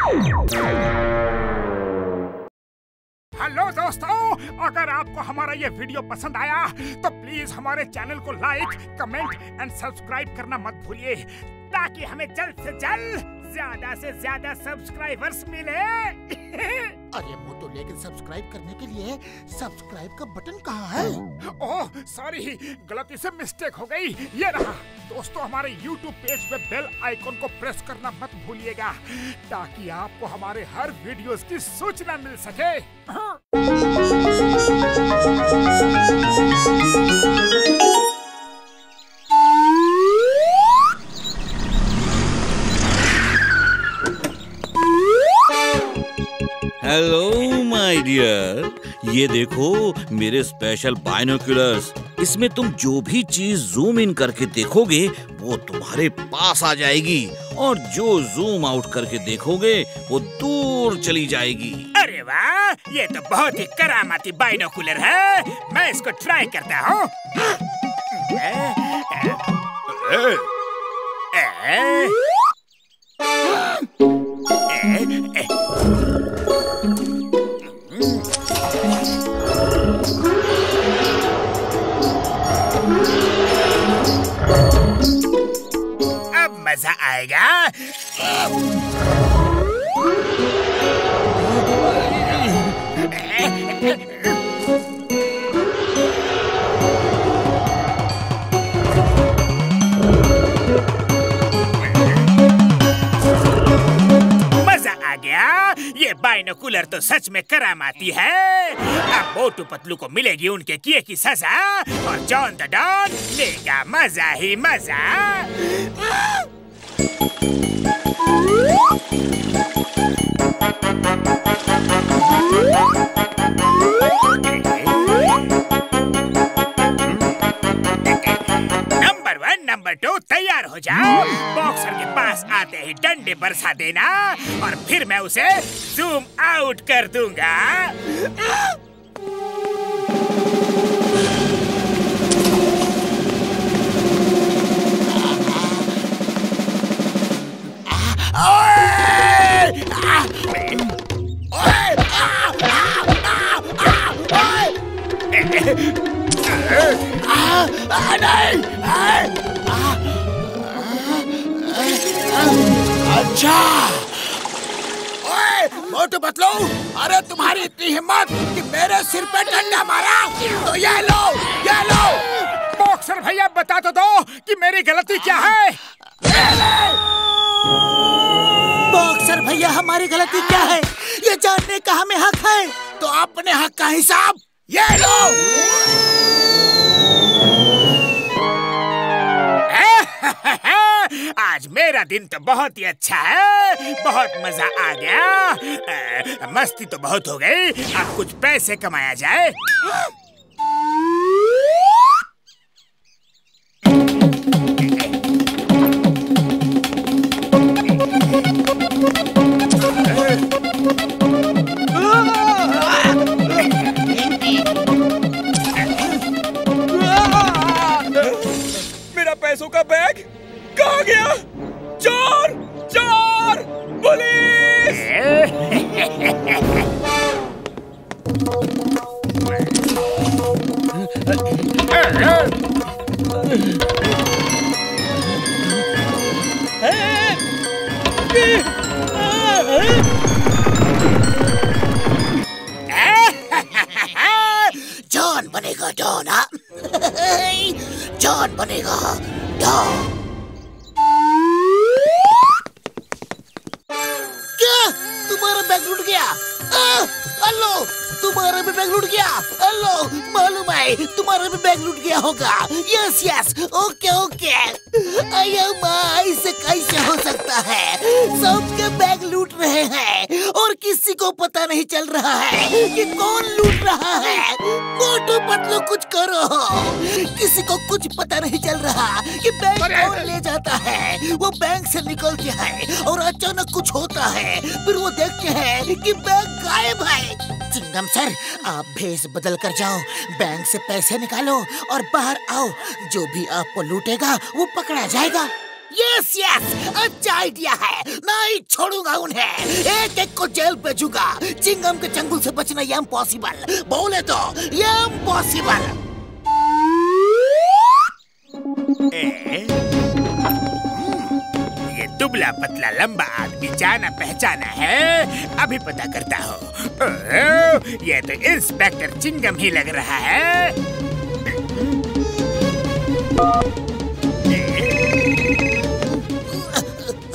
Hello दोस्तों, अगर आपको हमारा ये वीडियो पसंद आया तो प्लीज हमारे चैनल को लाइक, कमेंट एंड सब्सक्राइब करना मत भूलिए, ताकि हमें जल्द से ज्यादा सब्सक्राइबर्स मिले। अरे मोटू, लेकिन सब्सक्राइब करने के लिए सब्सक्राइब का बटन कहाँ है? ओह सॉरी, गलती से मिस्टेक हो गई। ये रहा। दोस्तों, हमारे YouTube पेज पे बेल आइकन को प्रेस करना मत भूलिएगा, ताकि आपको हमारे हर वीडियोस की सूचना मिल सके। हेलो माय डियर, ये देखो मेरे स्पेशल बाइनोक्यूलर्स। इसमें तुम जो भी चीज जूम इन करके देखोगे वो तुम्हारे पास आ जाएगी, और जो जूम आउट करके देखोगे वो दूर चली जाएगी। अरे वाह, ये तो बहुत ही करामाती बाइनोकुलर है। मैं इसको ट्राई करता हूँ। अब मजा आएगा। ये बाइनोकुलर तो सच में करामाती है। अब मोटू पतलू को मिलेगी उनके किए की सजा, और जॉन द डॉन लेगा मजा ही मजा। नंबर 1, नंबर 2 तैयार हो जाओ। बॉक्सर के पास आते ही डंडे बरसा देना, और फिर मैं उसे जूम आउट कर दूंगा। अच्छा, ओए मोटू पतलू, अरे तुम्हारी इतनी हिम्मत कि मेरे सिर पे डंडा मारा, तो ये लो, ये लो। बॉक्सर भैया, बता तो दो कि मेरी गलती क्या है। बॉक्सर भैया, हमारी गलती क्या है ये जानने का हमें हक है, तो अपने हक का हिसाब ये लो। आज मेरा दिन तो बहुत ही अच्छा है, बहुत मजा आ गया। मस्ती तो बहुत हो गई, अब कुछ पैसे कमाया जाए। मेरा पैसों का बैग कहाँ गया? चोर! चोर! पुलिस! जॉन बनेगा डॉन, हाँ? जॉन बनेगा डॉन। क्या तुम्हारा बैग लूट गया? हेलो, तुम्हारा भी बैग लूट गया? हेलो, मालूम है तुम्हारा भी बैग लूट गया होगा। Yes yes, okay okay. अय्या माँ, ऐसे कैसे हो सकता है? सबके बैग लूट रहे हैं और किसी को पता नहीं चल रहा है कि कौन लूट रहा है। मोटू पतलू, कुछ करो। किसी को कुछ पता नहीं चल रहा कि बैंक कौन ले जाता है। वो बैंक से निकलते हैं और अचानक कुछ होता है, फिर वो देखते हैं कि बैंक गायब है। चिंगम सर, आप भेष बदल कर जाओ, बैंक से पैसे निकालो और बाहर आओ। जो भी आपको लूटेगा वो पकड़ा जाएगा। यस यस, अच्छा आइडिया है। नहीं छोड़ूंगा उन्हें, एक एक को जेल भेजूंगा। चिंगम के चंगुल से बचना ये इम्पॉसिबल, बोले तो ये इम्पॉसिबल। ये दुबला पतला लंबा आदमी जाना पहचाना है, अभी पता करता हूँ। ये तो इंस्पेक्टर चिंगम ही लग रहा है।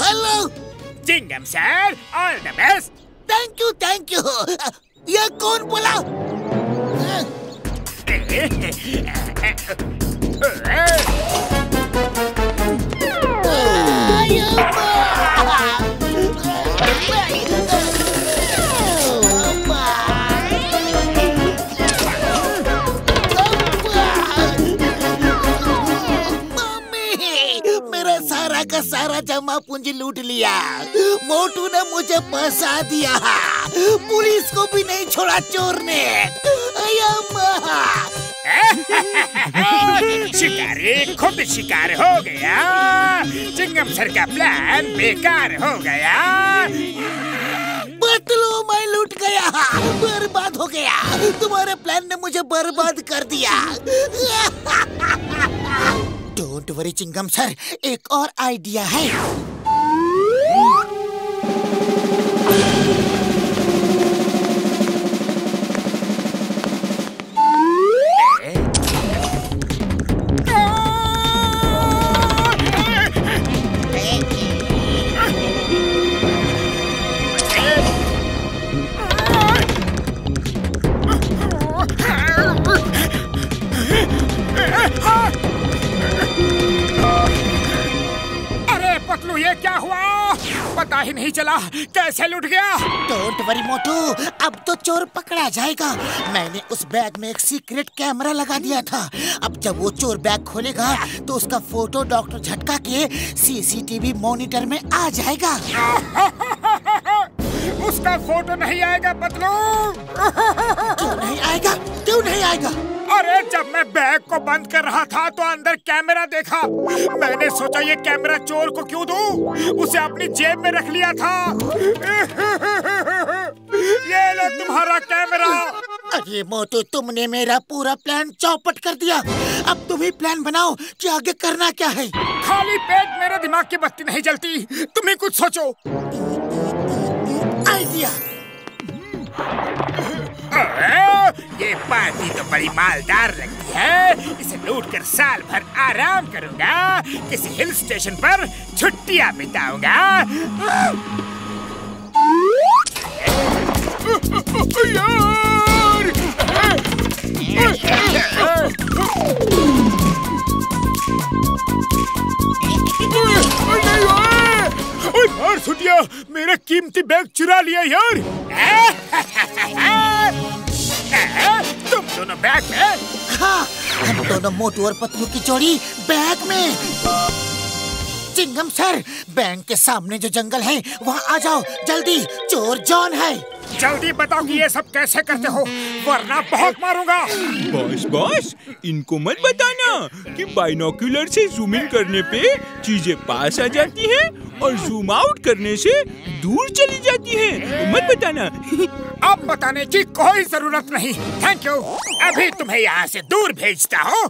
Hello Chingam sir, all the best. Thank you thank you. ये कौन बोला? का सारा जमा पूंजी लूट लिया। मोटू ने मुझे फंसा दिया, पुलिस को भी नहीं छोड़ा चोर ने। शिकारी खुद शिकार हो गया। चिंगम सर का प्लान बेकार हो गया। बतलो मैं लूट गया, बर्बाद हो गया। तुम्हारे प्लान ने मुझे बर्बाद कर दिया। डोंट वरी चिंगम सर, एक और आइडिया है। ये क्या हुआ? पता ही नहीं चला कैसे लुट गया। डोंट वरी मोटू, अब तो चोर पकड़ा जाएगा। मैंने उस बैग में एक सीक्रेट कैमरा लगा दिया था। अब जब वो चोर बैग खोलेगा तो उसका फोटो डॉक्टर झटका के सीसीटीवी मॉनिटर में आ जाएगा। उसका फोटो नहीं आएगा पतलू। क्यों नहीं आएगा? क्यों नहीं आएगा? अरे जब मैं बैग को बंद कर रहा था तो अंदर कैमरा देखा। मैंने सोचा ये कैमरा चोर को क्यों दूं? उसे अपनी जेब में रख लिया था। ये लो तुम्हारा कैमरा। अरे मोटू, तुमने मेरा पूरा प्लान चौपट कर दिया। अब तुम ही प्लान बनाओ कि आगे करना क्या है। खाली पेट मेरे दिमाग की बत्ती नहीं जलती, तुम ही कुछ सोचो। आइडिया। ये पार्टी तो बड़ी मालदार लगती है। इसे लूट कर साल भर आराम करूंगा। किसी हिल स्टेशन पर छुट्टियां बिताऊंगा। यार छुट्टियां, मेरा कीमती बैग चुरा लिया यार। तुम दोनों बैग में? हाँ, हम दोनों मोटू और पतलू की जोड़ी बैग में। चिंगम सर, बैंक के सामने जो जंगल है वहाँ आ जाओ जल्दी, चोर जॉन है। जल्दी बताओ कि ये सब कैसे करते हो, वरना बहुत मारूंगा। बॉस, इनको मत बताना कि बाइनोक्यूलर से जूम इन करने पे चीजें पास आ जाती हैं और जूम आउट करने से दूर चली जाती हैं। मत बताना। अब बताने की कोई जरूरत नहीं। Thank you. अभी तुम्हें यहाँ से दूर भेजता हूँ।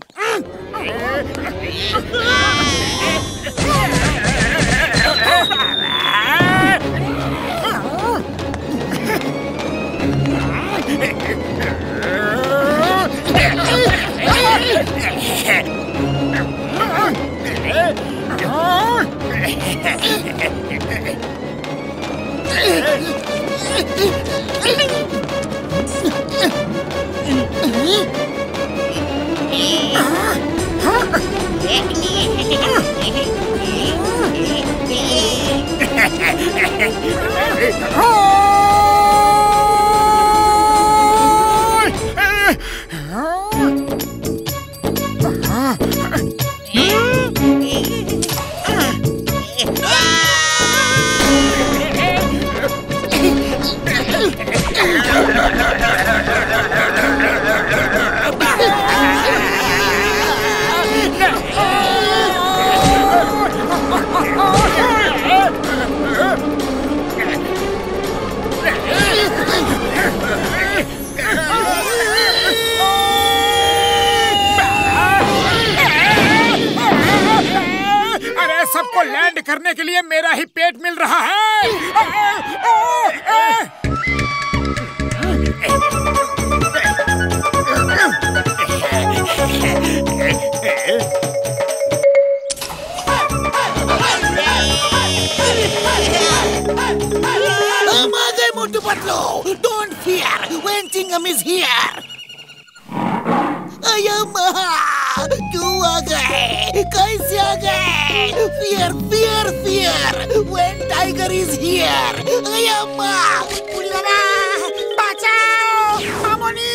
पेंट करने के लिए मेरा ही पेट मिल रहा है। हम आ गए Motu Patlu. Don't fear when Chingam is here. क्यों आ गए? कैसे आ गए? Fear fear fear when tiger is here. बचाओ मामोनी।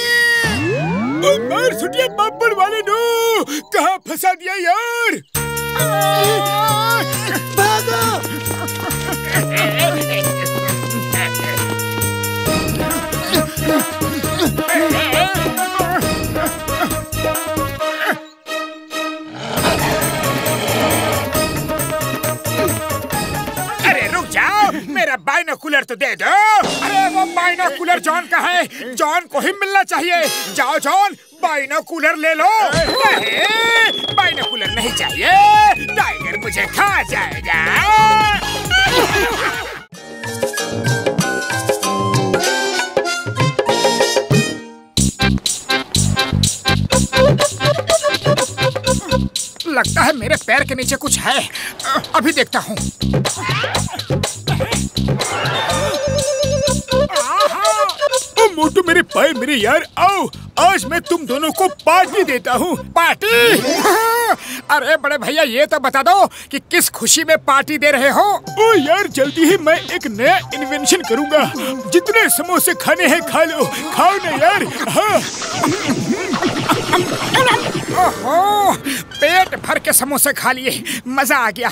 मार सुटिया बब्बर वाले नो, कहाँ फंसा दिया यार? भागो। अरे रुक जाओ, मेरा बाइनोकुलर तो दे दो। अरे वो बाइनोकुलर जॉन का है, जॉन को ही मिलना चाहिए। जाओ जॉन, बाइनोकुलर ले लो। नहीं, बाइनोकुलर नहीं चाहिए, टाइगर मुझे खा जाएगा। लगता है मेरे पैर के नीचे कुछ है, अभी देखता हूँ। मोटू मेरे पाए मेरे यार, आओ आज मैं तुम दोनों को पार्टी देता हूँ। पार्टी? अरे बड़े भैया ये तो बता दो कि किस खुशी में पार्टी दे रहे हो? ओ यार जल्दी ही मैं एक नया इन्वेंशन करूँगा। जितने समोसे खाने हैं खा लो, खाओ ना यार। हाँ। ओहो, पेट भर के समोसे खा लिए, मजा आ गया।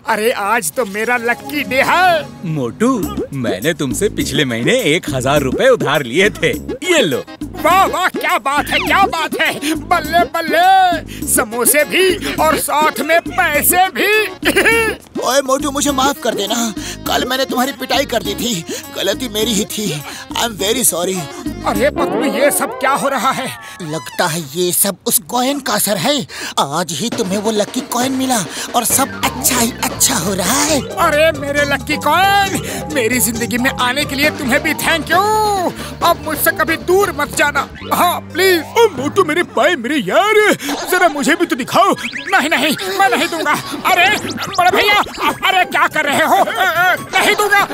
अरे आज तो मेरा लक्की डे है। मोटू, मैंने तुमसे पिछले महीने 1000 रुपए उधार लिए थे, ये लो। वाह वाह, क्या बात है, क्या बात है। बल्ले बल्ले, समोसे भी और साथ में पैसे भी। ओए मोटू, मुझे माफ कर देना। कल मैंने तुम्हारी पिटाई कर दी थी, गलती मेरी ही थी। I am very sorry. अरे पतलू, ये सब क्या हो रहा है? लगता है ये सब उस कॉइन का असर है। आज ही तुम्हें वो लकी कॉइन मिला और सब अच्छा ही अच्छा हो रहा है। अरे मेरे लकी कॉइन, मेरी जिंदगी में आने के लिए तुम्हें भी थैंक यू। अब मुझसे कभी दूर मत जाना, हाँ प्लीज। ओ मोटू मेरे भाई मेरे यार, जरा मुझे भी तो दिखाओ। नहीं नहीं, मैं नहीं दूंगा। अरे बड़े भैया, अरे क्या कर रहे हो? नहीं दूंगा।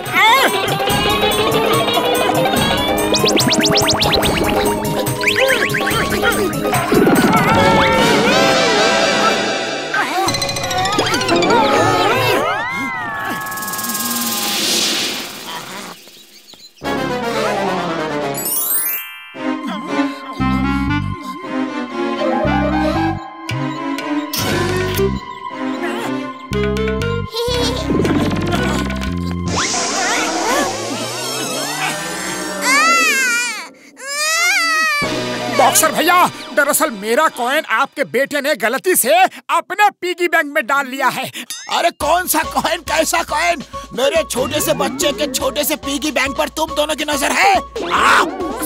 बॉक्सर भैया, दरअसल मेरा कॉइन आपके बेटे ने गलती से अपने पिगी बैंक में डाल लिया है। अरे कौन सा कॉइन, कैसा कॉइन? मेरे छोटे से बच्चे के छोटे से पिगी बैंक पर तुम दोनों की नजर है?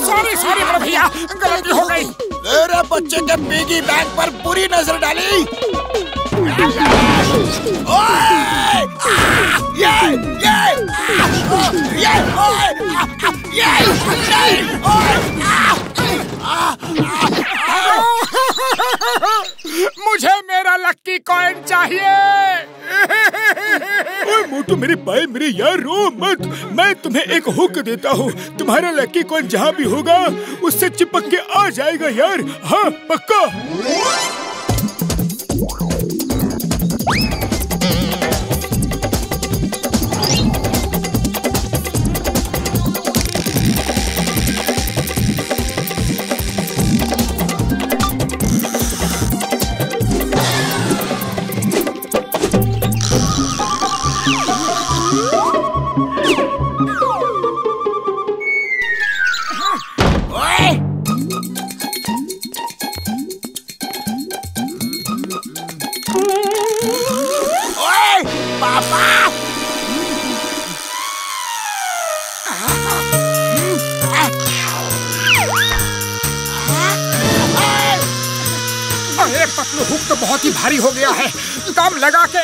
सॉरी सॉरी बड़े भैया, गलती हो गई। मेरे बच्चे के पिगी बैंक पर बुरी नजर डाली। मुझे मेरा लक्की कॉइन चाहिए। ओए मोटू मेरे भाई मेरे यार, रो मत। मैं तुम्हें एक हुक देता हूँ, तुम्हारा लक्की कॉइन जहाँ भी होगा उससे चिपक के आ जाएगा यार। हाँ पक्का। पतलू हुक तो बहुत ही भारी हो गया है। दम लगा के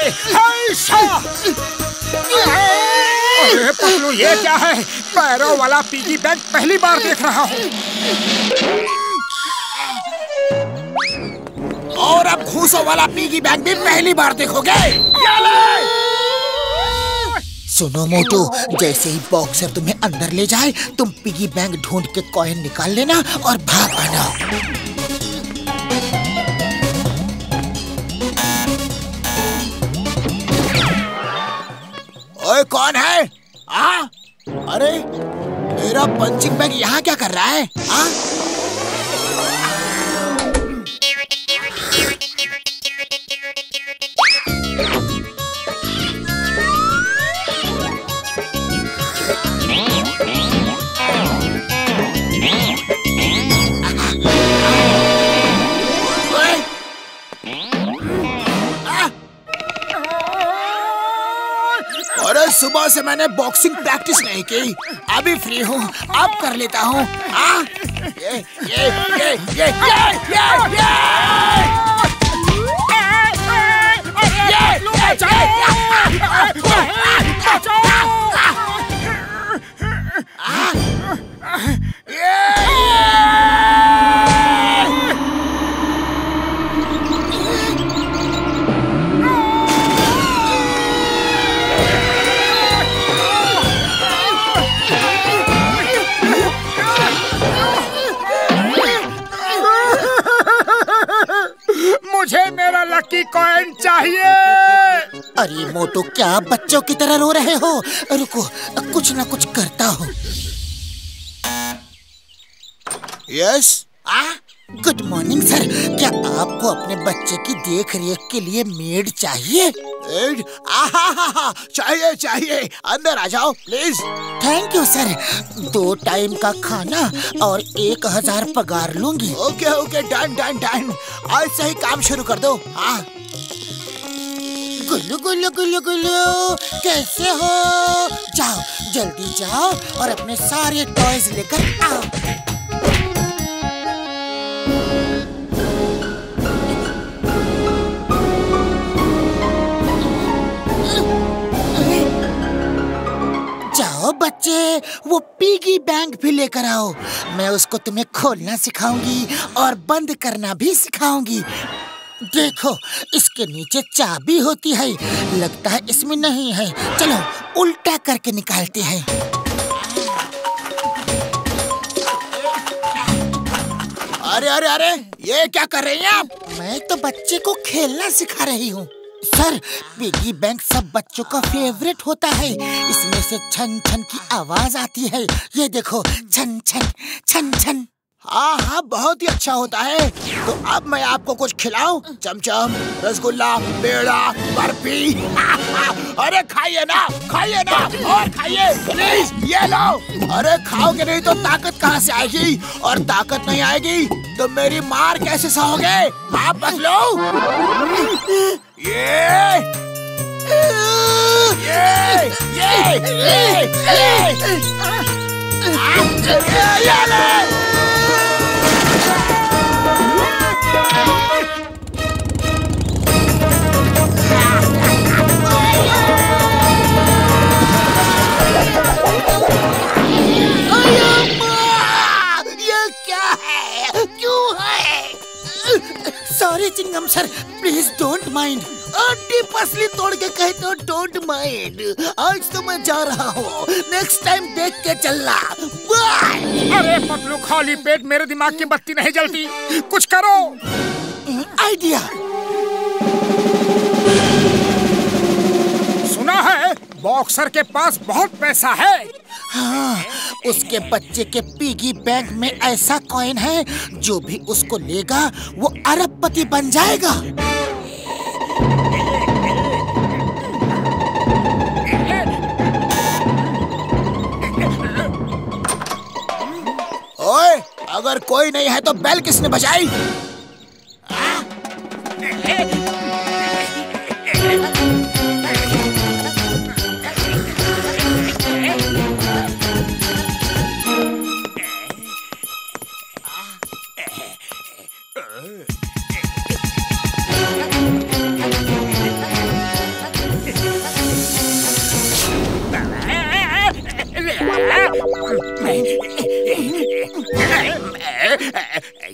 अरे पतलू ये क्या है? पैरों वाला पिगी बैंक पहली बार देख रहा हूँ। और अब घूसों वाला पिगी बैंक भी पहली बार देखोगे। सुनो मोटू, जैसे ही बॉक्सर तुम्हें अंदर ले जाए तुम पिगी बैंक ढूंढ के कॉइन निकाल लेना और भाग आना। ओए कौन है? अरे मेरा पंचिंग बैग यहाँ क्या कर रहा है? सुबह से मैंने बॉक्सिंग प्रैक्टिस नहीं की, अभी फ्री हूँ, अब कर लेता हूँ। मुझे मेरा लकी कॉइन चाहिए। अरे मोटू, क्या बच्चों की तरह रो रहे हो? रुको, कुछ ना कुछ करता हूँ। Yes, good morning sir. क्या आपको अपने बच्चे की देख रेख के लिए मेड चाहिए? मेड? चाहिए चाहिए, अंदर आ जाओ please. Thank you sir, 2 time का खाना और 1000 पगार लूंगी। Okay okay, done done done. आज से ही काम शुरू कर दो। गुल्लू गुल्लू गुल्लू गुल्लू, कैसे हो? जाओ जल्दी जाओ और अपने सारे टॉयज लेकर आओ। जाओ बच्चे, वो पिगी बैंक भी लेकर आओ। मैं उसको तुम्हें खोलना सिखाऊंगी और बंद करना भी सिखाऊंगी। देखो, इसके नीचे चाबी होती है, लगता है इसमें नहीं है। चलो उल्टा करके निकालते हैं। अरे अरे अरे, ये क्या कर रही हैं आप? मैं तो बच्चे को खेलना सिखा रही हूँ। सर, पिगी बैंक सब बच्चों का फेवरेट होता है। इसमें से छन छन की आवाज आती है। ये देखो, छन छन छन छन। हाँ, बहुत ही अच्छा होता है। तो अब मैं आपको कुछ खिलाऊं? चमचम, रसगुल्ला, पेड़ा, बर्फी। अरे खाइए ना और खाइए प्लीज, ये लो। अरे खाओगे नहीं तो ताकत कहाँ से आएगी? और ताकत नहीं आएगी तो मेरी मार कैसे सहोगे? आप बस लो। ये क्या है? क्यों है? Sorry Chingam sir, please don't mind. अड्डी पसली तोड़ के कहे तो डोंट माइंड। आज तो मैं जा रहा हूँ, नेक्स्ट टाइम देख के चलना। बाय। अरे पतलू, खाली पेट मेरे दिमाग की बत्ती नहीं जलती, कुछ करो। आइडिया। सुना है बॉक्सर के पास बहुत पैसा है। हाँ, उसके बच्चे के पिगी बैंक में ऐसा कॉइन है, जो भी उसको लेगा वो अरबपति बन जाएगा। ओए, अगर कोई नहीं है तो बेल किसने बजाई?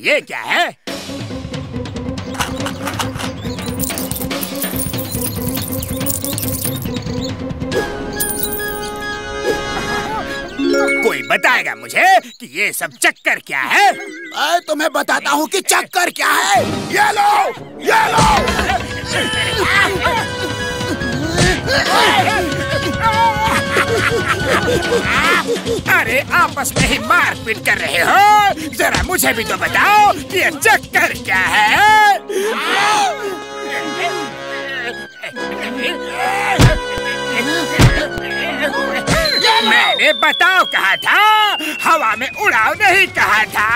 ये क्या है? कोई बताएगा मुझे कि ये सब चक्कर क्या है? मैं तुम्हें बताता हूँ कि चक्कर क्या है। ये लो, ये लो। अरे आपस में ही मारपीट कर रहे हो? जरा मुझे भी तो बताओ कि ये चक्कर क्या है? मैंने बताओ कहा था, हवा में उड़ाओ नहीं कहा था।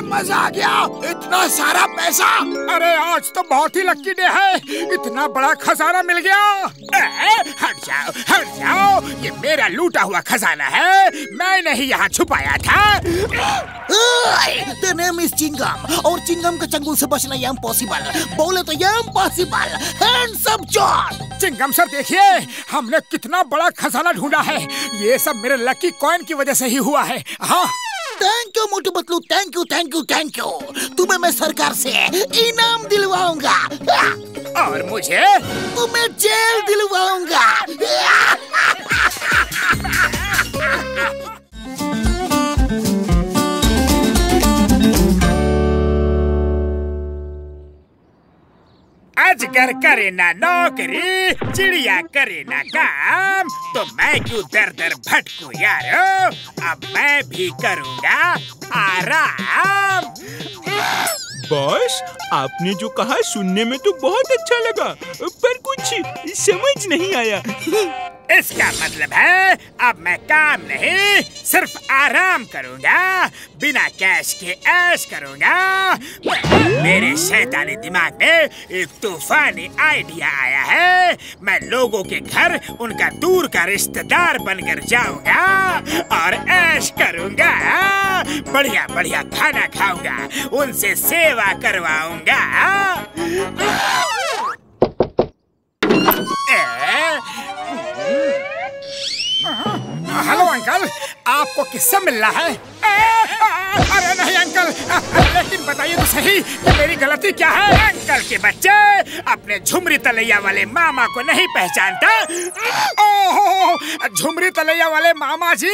मजा आ गया, इतना सारा पैसा। अरे आज तो बहुत ही लकी डे है, इतना बड़ा खजाना मिल गया। हट जाओ, हट जाओ, ये मेरा लूटा हुआ खजाना है, मैंने ही यहाँ छुपाया था। The name is चिंगम, और चिंगम के चंगुल से बचना ये इम्पॉसिबल, बोले तो ये impossible. Hands up John. Chingam sir देखिए, हमने कितना बड़ा खजाना ढूंढा है, ये सब मेरे लकी कॉइन की वजह से ही हुआ है। हाँ thank you Motu Patlu, thank you thank you thank you. तुम्हें मैं सरकार से इनाम दिलवाऊंगा और मुझे तुम्हें जेल दिलवाऊंगा। अजगर करे ना नौकरी, चिड़िया करे ना काम, तो मैं क्यों दर दर भटकूं यारो। अब मैं भी करूँगा आराम। बॉस, आपने जो कहा सुनने में तो बहुत अच्छा लगा, पर कुछ समझ नहीं आया। इसका मतलब है अब मैं काम नहीं, सिर्फ आराम करूँगा, बिना कैश के ऐश करूँगा। मेरे शैतानी दिमाग में एक तूफानी आइडिया आया है। मैं लोगों के घर उनका दूर का रिश्तेदार बनकर जाऊँगा और ऐश करूँगा, बढ़िया बढ़िया खाना खाऊंगा, उनसे सेवा करवाऊंगा। हेलो अंकल, आपको किससे मिलना है? अरे नहीं अंकल, लेकिन बताइए तो सही कि मेरी गलती क्या है? अंकल के बच्चे अपने झुमरी तलैया वाले मामा को नहीं पहचानता? ओह, झुमरी तलैया वाले मामा जी,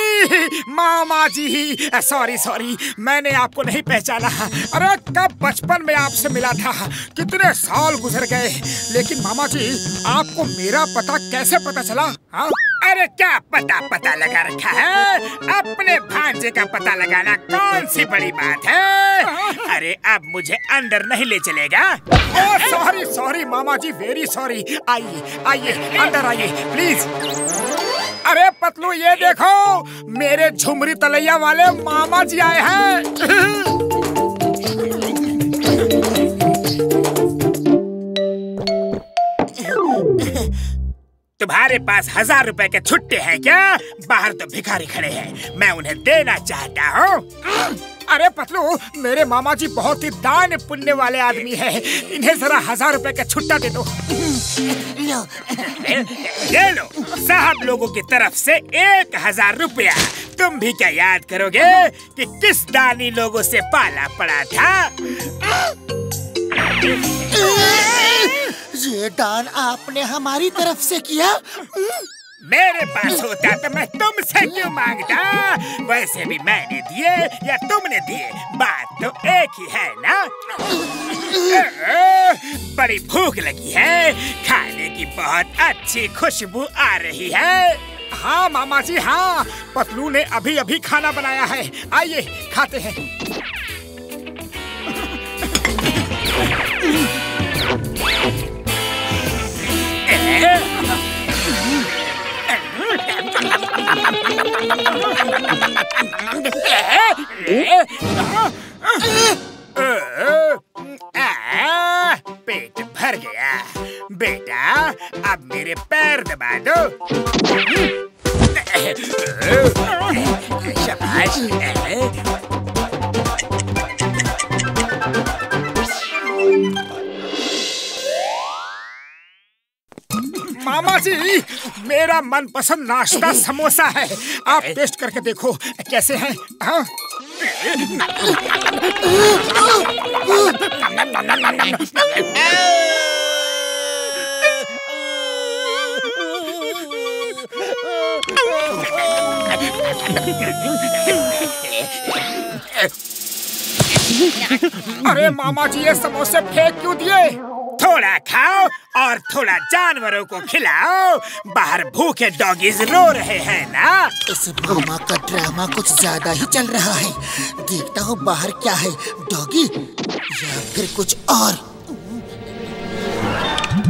सॉरी, मैंने आपको नहीं पहचाना। अरे कब बचपन में आपसे मिला था, कितने साल गुजर गए, लेकिन मामा जी आपको मेरा पता कैसे पता चला? हाँ? अरे क्या पता लगा रखा है, अपने भांजे का पता लगाना कौन सी बड़ी बात है। अरे अब मुझे अंदर नहीं ले चलेगा? ओह सॉरी मामा जी, वेरी सॉरी। आइए अंदर आइए प्लीज। अरे पतलू ये देखो, मेरे झुमरी तलैया वाले मामा जी आए हैं। तुम्हारे पास 1000 रुपए के छुट्टे हैं क्या? बाहर तो भिखारी खड़े हैं, मैं उन्हें देना चाहता हूँ। अरे पतलू, मेरे मामा जी बहुत ही दान पुण्य वाले आदमी हैं, इन्हें जरा 1000 रुपए का छुट्टा दे दो। ये लो साहब लोगों की तरफ से 1000 रुपया। तुम भी क्या याद करोगे कि किस दानी लोगों से पाला पड़ा था? ये दान आपने हमारी तरफ से किया? मेरे पास होता तो मैं तुमसे क्यों मांगता? वैसे भी मैंने दिए या तुमने दिए, बात तो एक ही है ना? बड़ी भूख लगी है, खाने की बहुत अच्छी खुशबू आ रही है। हाँ मामा जी हाँ, पतलू ने अभी खाना बनाया है, आइए खाते हैं। पेट भर गया। बेटा अब मेरे पैर दबा दो। शाबाश। मामा जी, मेरा मनपसंद नाश्ता समोसा है। आप टेस्ट करके देखो कैसे है। हाँ? अरे मामा जी, ये समोसे फेंक क्यों दिए? थोड़ा खाओ और थोड़ा जानवरों को खिलाओ। बाहर भूखे डॉगीज रो रहे हैं ना। इस मामा का ड्रामा कुछ ज्यादा ही चल रहा है। देखता हूँ बाहर क्या है, डॉगी या फिर कुछ और।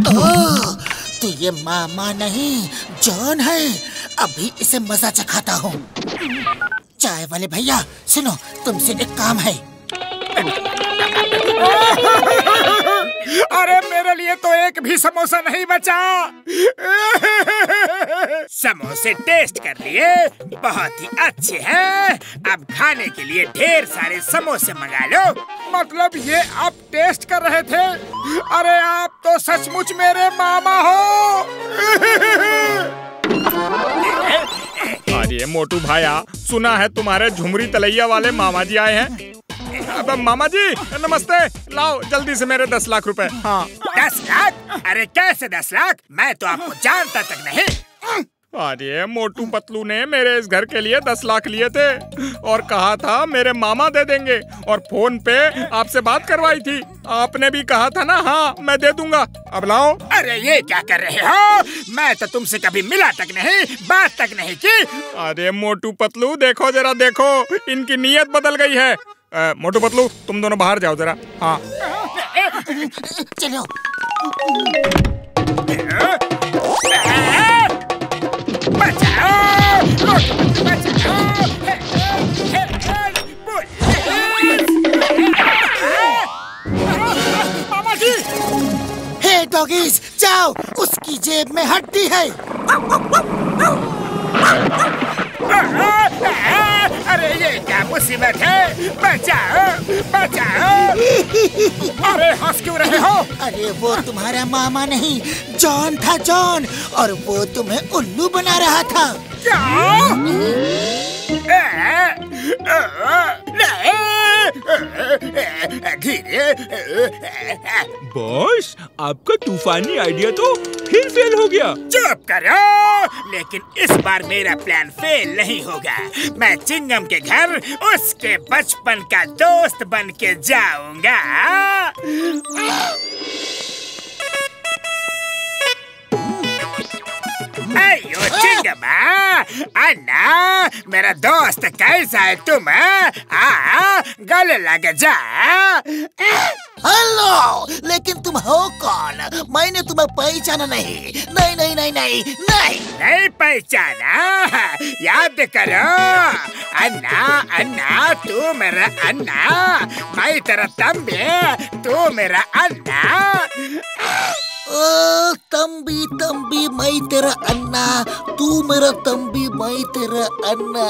ओह, तो ये मामा नहीं जॉन है। अभी इसे मजा चखाता हूँ। चाय वाले भैया सुनो, तुमसे एक काम है। अरे मेरे लिए तो एक भी समोसा नहीं बचा। समोसे टेस्ट कर लिए, बहुत ही अच्छे हैं। अब खाने के लिए ढेर सारे समोसे मंगा लो। मतलब ये आप टेस्ट कर रहे थे? अरे आप तो सचमुच मेरे मामा हो। अरे मोटू भाया, सुना है तुम्हारे झुमरी तलैया वाले मामा जी आए हैं। अब मामा जी नमस्ते, लाओ जल्दी से मेरे 10 लाख रुपए। हाँ 10 लाख? अरे कैसे 10 लाख? मैं तो आपको जानता तक नहीं। अरे मोटू पतलू ने मेरे इस घर के लिए 10 लाख लिए थे और कहा था मेरे मामा दे देंगे, और फोन पे आपसे बात करवाई थी। आपने भी कहा था ना हाँ मैं दे दूंगा। अब लाओ। अरे ये क्या कर रहे हो? मैं तो तुमसे कभी मिला तक नहीं, बात तक नहीं की। अरे मोटू पतलू देखो जरा, देखो इनकी नीयत बदल गई है। मोटू पतलू तुम दोनों बाहर जाओ जरा। हाँ चलो। बचाओ, मामा जी। हे डॉगीज, जाओ, उसकी जेब में हड्डी है। अरे ये क्या मुसीबत है? बचाओ, बचाओ। अरे हंस क्यों रहे हो? अरे वो तुम्हारा मामा नहीं, जॉन था, जॉन, और वो तुम्हें उल्लू बना रहा था। धीरे। बॉस, आपका तूफानी आइडिया तो फिर फेल हो गया। चुप करो। लेकिन इस बार मेरा प्लान फेल नहीं होगा। मैं चिंगम के घर उसके बचपन का दोस्त बन के जाऊंगा। अयो चिंगमा, अन्ना मेरा दोस्त कैसा है तुम? गले लग जा। हेलो, लेकिन तुम हो कौन? मैंने तुम्हें पहचाना नहीं। नहीं नहीं नहीं नहीं नहीं नहीं पहचाना? याद करो। अन्ना, अन्ना तू मेरा अन्ना, मैं तेरा तंबी, तू मेरा अन्ना। ओ तंबी तंबी, मैं तेरा अन्ना, तू मेरा तंबी, मैं तेरा अन्ना।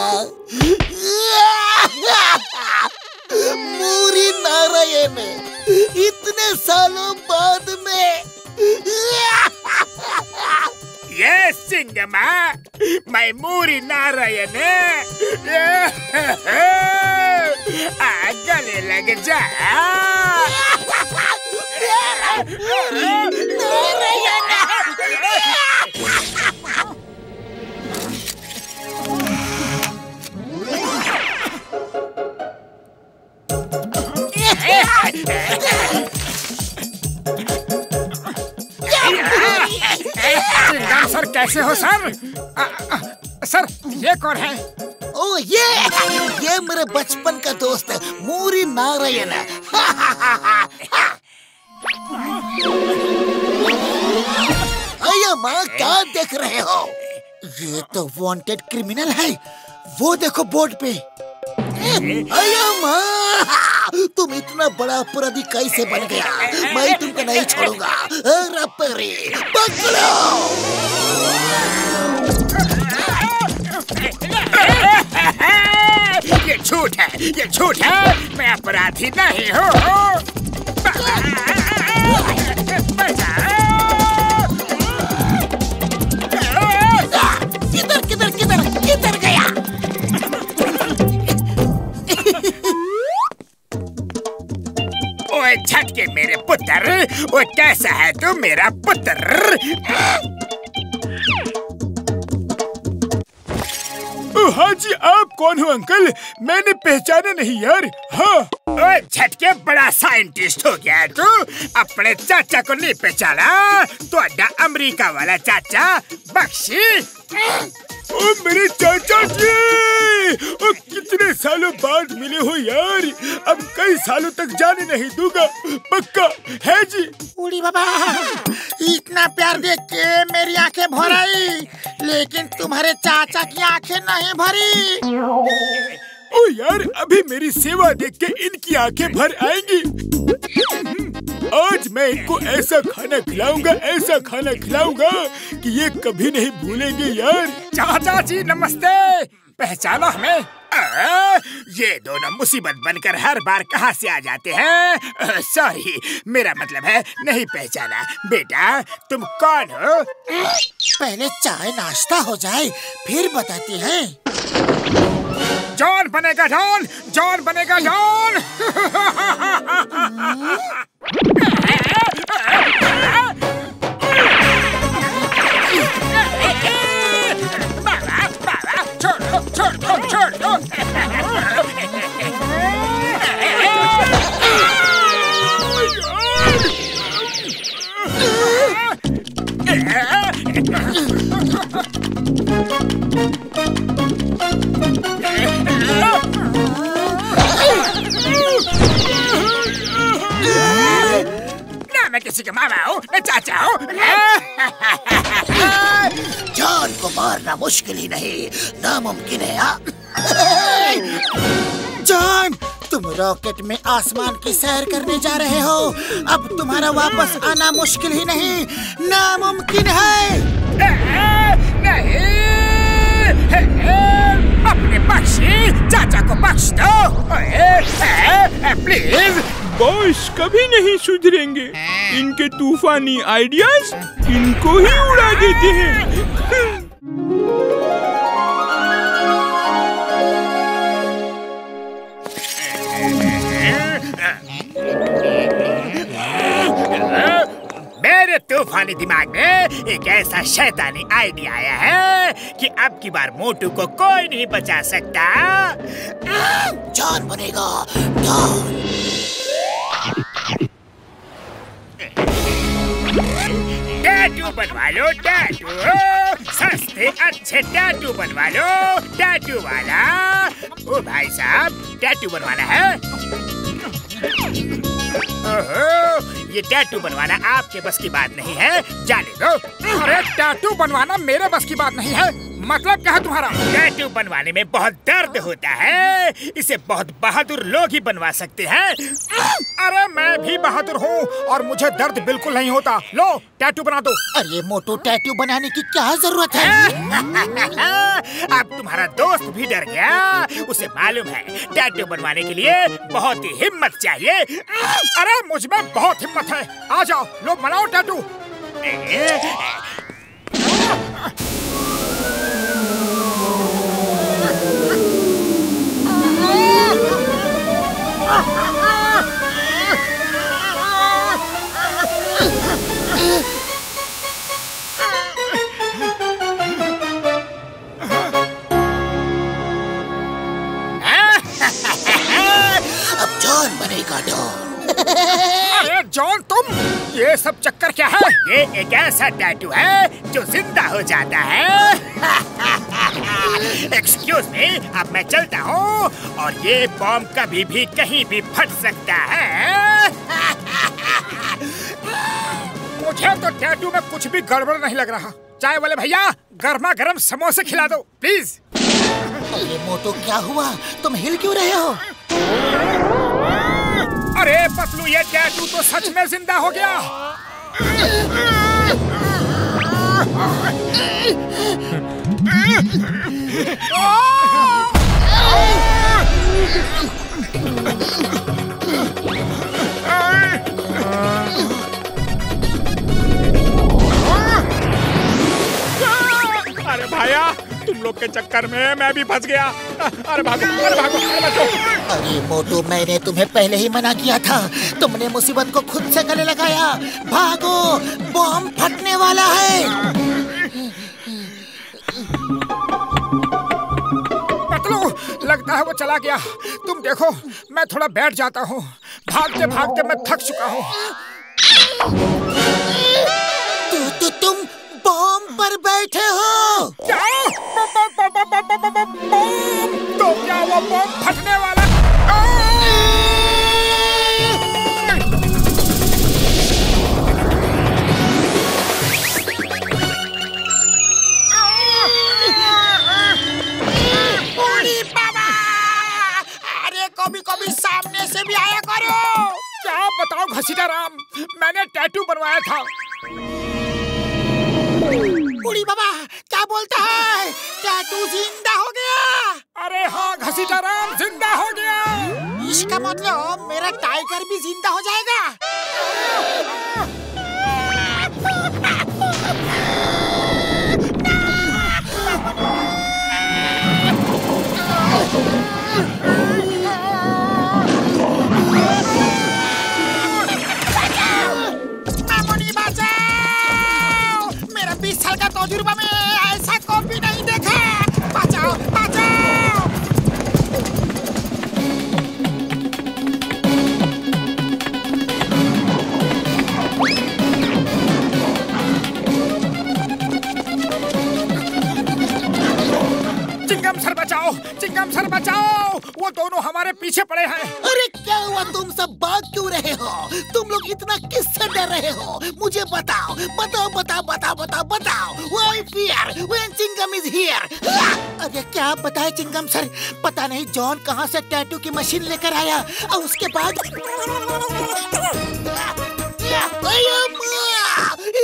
मूरी नारायण, इतने सालों बाद में। ये सिंगमा, मैं मूरी नारायण, गले लग जा। सर कैसे हो सर? सर ये कौन है? ओ ये मेरे बचपन का दोस्त है, मूरी नारायण। अया माँ, क्या देख रहे हो? ये तो वांटेड क्रिमिनल है। वो देखो बोर्ड पे। तुम इतना बड़ा अपराधी कैसे बन गया? मैं तुमको नहीं छोड़ूंगा। रप्परी पकड़ो। ये झूठ है, ये झूठ है। मैं अपराधी नहीं हूँ। किधर किधर किधर किधर गया? ओए झटके मेरे पुत्र, ओए कैसा है तू मेरा पुत्र? हाँ जी, आप कौन हो अंकल? मैंने पहचाना नहीं यार। हाँ। ओए झटके, बड़ा साइंटिस्ट हो गया है तू। अपने चाचा को नहीं पहचाना? तो अड्डा अमेरिका वाला चाचा बख्शी। ओ मेरे चाचा जी, ओ कितने सालों बाद मिले हो यार। अब कई सालों तक जाने नहीं दूंगा, पक्का है जी। उड़ी बाबा, इतना प्यार देख के मेरी आंखें भर आई, लेकिन तुम्हारे चाचा की आंखें नहीं भरी। ओ यार, अभी मेरी सेवा देख के इनकी आंखें भर आएंगी। आज मैं इनको ऐसा खाना खिलाऊंगा, ऐसा खाना खिलाऊंगा कि ये कभी नहीं भूलेंगे यार। चाचा जी नमस्ते, पहचाना हमें? ये दोनों मुसीबत बनकर हर बार कहाँ से आ जाते हैं? सॉरी, मेरा मतलब है नहीं पहचाना। बेटा तुम कौन हो? पहले चाय नाश्ता हो जाए फिर बताती हैं। जॉन बनेगा जॉन, जॉन बनेगा जॉन। छोड़ दो, छोड़ दो, छोड़ दो। ना मैं किसी का मामा हूँ, मैं चाचा हूँ। जॉन को मारना मुश्किल ही नहीं, नामुमकिन है। जॉन, तुम रॉकेट में आसमान की सैर करने जा रहे हो। अब तुम्हारा वापस आना मुश्किल ही नहीं, नामुमकिन है। नहीं, अपने बख्शी चाचा को बख्श दो प्लीज। बॉस कभी नहीं सुधरेंगे। इनके तूफानी आइडियाज इनको ही उड़ा देते हैं। मेरे तूफानी दिमाग में एक ऐसा शैतानी आइडिया आया है कि अब की बार मोटू को कोई नहीं बचा सकता। जॉन बनेगा डॉन। टैटू बनवा लो, टैटू सस्ते अच्छे टैटू बनवा लो। टैटू वाला, ओ भाई साहब टैटू बनवाना है? ओहो, ये टैटू बनवाना आपके बस की बात नहीं है, जाने दो। अरे टैटू बनवाना मेरे बस की बात नहीं है, मतलब क्या है तुम्हारा? टैटू बनवाने में बहुत दर्द होता है, इसे बहुत बहादुर लोग ही बनवा सकते हैं। अरे मैं भी बहादुर हूँ और मुझे दर्द बिल्कुल नहीं होता। लो टैटू बना दो। अरे मोटू, टैटू बनाने की क्या जरूरत है? अब तुम्हारा दोस्त भी डर गया, उसे मालूम है टैटू बनवाने के लिए बहुत ही हिम्मत चाहिए। अरे मुझ में बहुत हिम्मत है, आ जाओ लो बनाओ टैटू। अब जॉन बनेगा डॉन। अरे जॉन तुम, ये सब चक्कर क्या है? ये एक ऐसा टैटू है जो जिंदा हो जाता है। एक्सक्यूज मी, अब मैं चलता हूँ और ये बॉम्ब कभी भी कहीं भी फट सकता है। मुझे तो टैटू में कुछ भी गड़बड़ नहीं लग रहा। चाय वाले भैया गर्मा गर्म समोसे खिला दो प्लीज। अरे मोटू, क्या हुआ? तुम हिल क्यों रहे हो? अरे पतलू, ये टैटू तो सच में जिंदा हो गया। अरे भाया, तुम लोग के चक्कर में मैं भी फंस गया। अरे भागो, अरे भागो, अरे बचो। अरे मोटू, मैंने तुम्हें पहले ही मना किया था। तुमने मुसीबत को खुद से गले लगाया। भागो, बॉम्ब फटने वाला है। पतलू, लगता है वो चला गया। तुम देखो, मैं थोड़ा बैठ जाता हूँ। भागते भागते मैं थक चुका हूँ। तुम बॉम्ब पर बैठे हो? क्या? तो क्या वो बॉम्ब फटने वाला? कभी कभी सामने से भी आया करो। क्या बताओ घसीटाराम, मैंने टैटू बनवाया था। बूढ़ी बाबा, क्या बोलता है? टैटू जिंदा हो गया? अरे हाँ घसीटाराम, जिंदा हो गया। इसका मतलब मेरा टाइगर भी जिंदा हो जाएगा। मेरा 20 साल का तजुर्बा में ऐसा कॉपी नहीं देखा। बचाओ, बचाओ। चिंगम सर बचाओ, चिंगम सर बचाओ। वो दोनों हमारे पीछे पड़े हैं। अरे क्या हुआ? तुम सब भाग क्यों रहे हो? तुम लोग इतना किससे डर रहे हो? मुझे बताओ, बताओ, बताओ, बताओ, बताओ, बताओ। Why fear when Chingam is here? अरे क्या बताए चिंगम सर? पता नहीं जॉन कहाँ से टैटू की मशीन लेकर आया और उसके बाद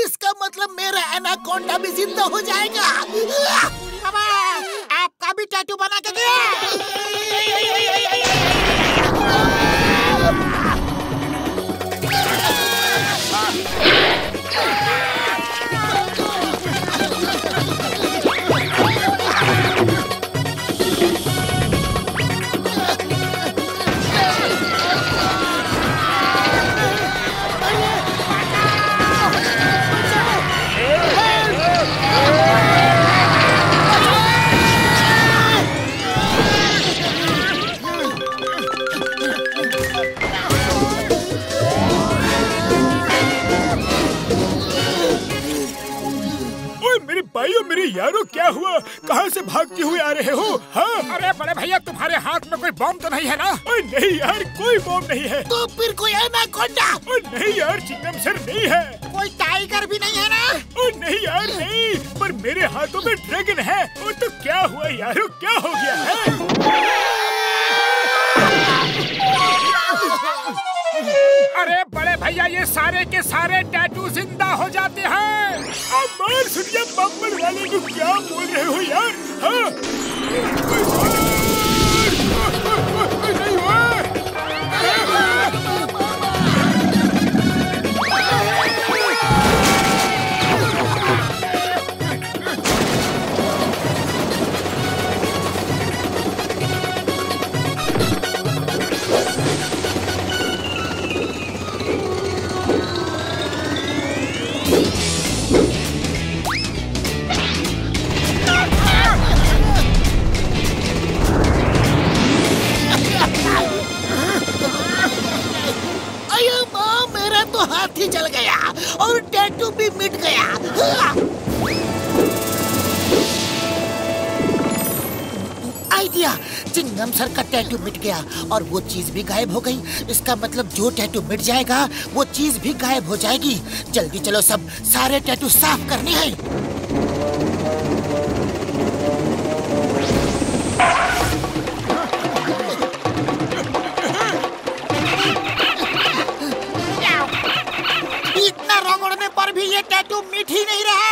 इसका मतलब मेरा एनाकोंडा भी जिंदा हो जाएगा। बाबा, आपका भी टैटू बना के दिया। भाइयों, मेरे यारों, क्या हुआ? कहाँ से भागते हुए आ रहे हो? हाँ? अरे बड़े भैया, तुम्हारे हाथ में कोई बॉम्ब तो नहीं है ना? नहीं यार, कोई बॉम्ब नहीं है। तो फिर कोई एनाकोंडा? नहीं यार, चिंगम सर नहीं है। कोई टाइगर भी नहीं है ना? नहीं यार, नहीं। पर मेरे हाथों में ड्रैगन है। तो क्या हुआ यारों, क्या हो गया है? अरे बड़े भैया, ये सारे के सारे टैटू जिंदा हो जाते हैं। अब मार सुनिए, बम्बर वाले को क्या बोल रहे हो यार? हाँ? नहीं हुआ। हाथी जल गया और टैटू भी मिट गया। आइडिया, चिंगम सर का टैटू मिट गया और वो चीज भी गायब हो गई। इसका मतलब जो टैटू मिट जाएगा वो चीज भी गायब हो जाएगी। जल्दी चलो, सब सारे टैटू साफ करने हैं। रगड़ने पर भी ये टैटू मिट ही नहीं रहा।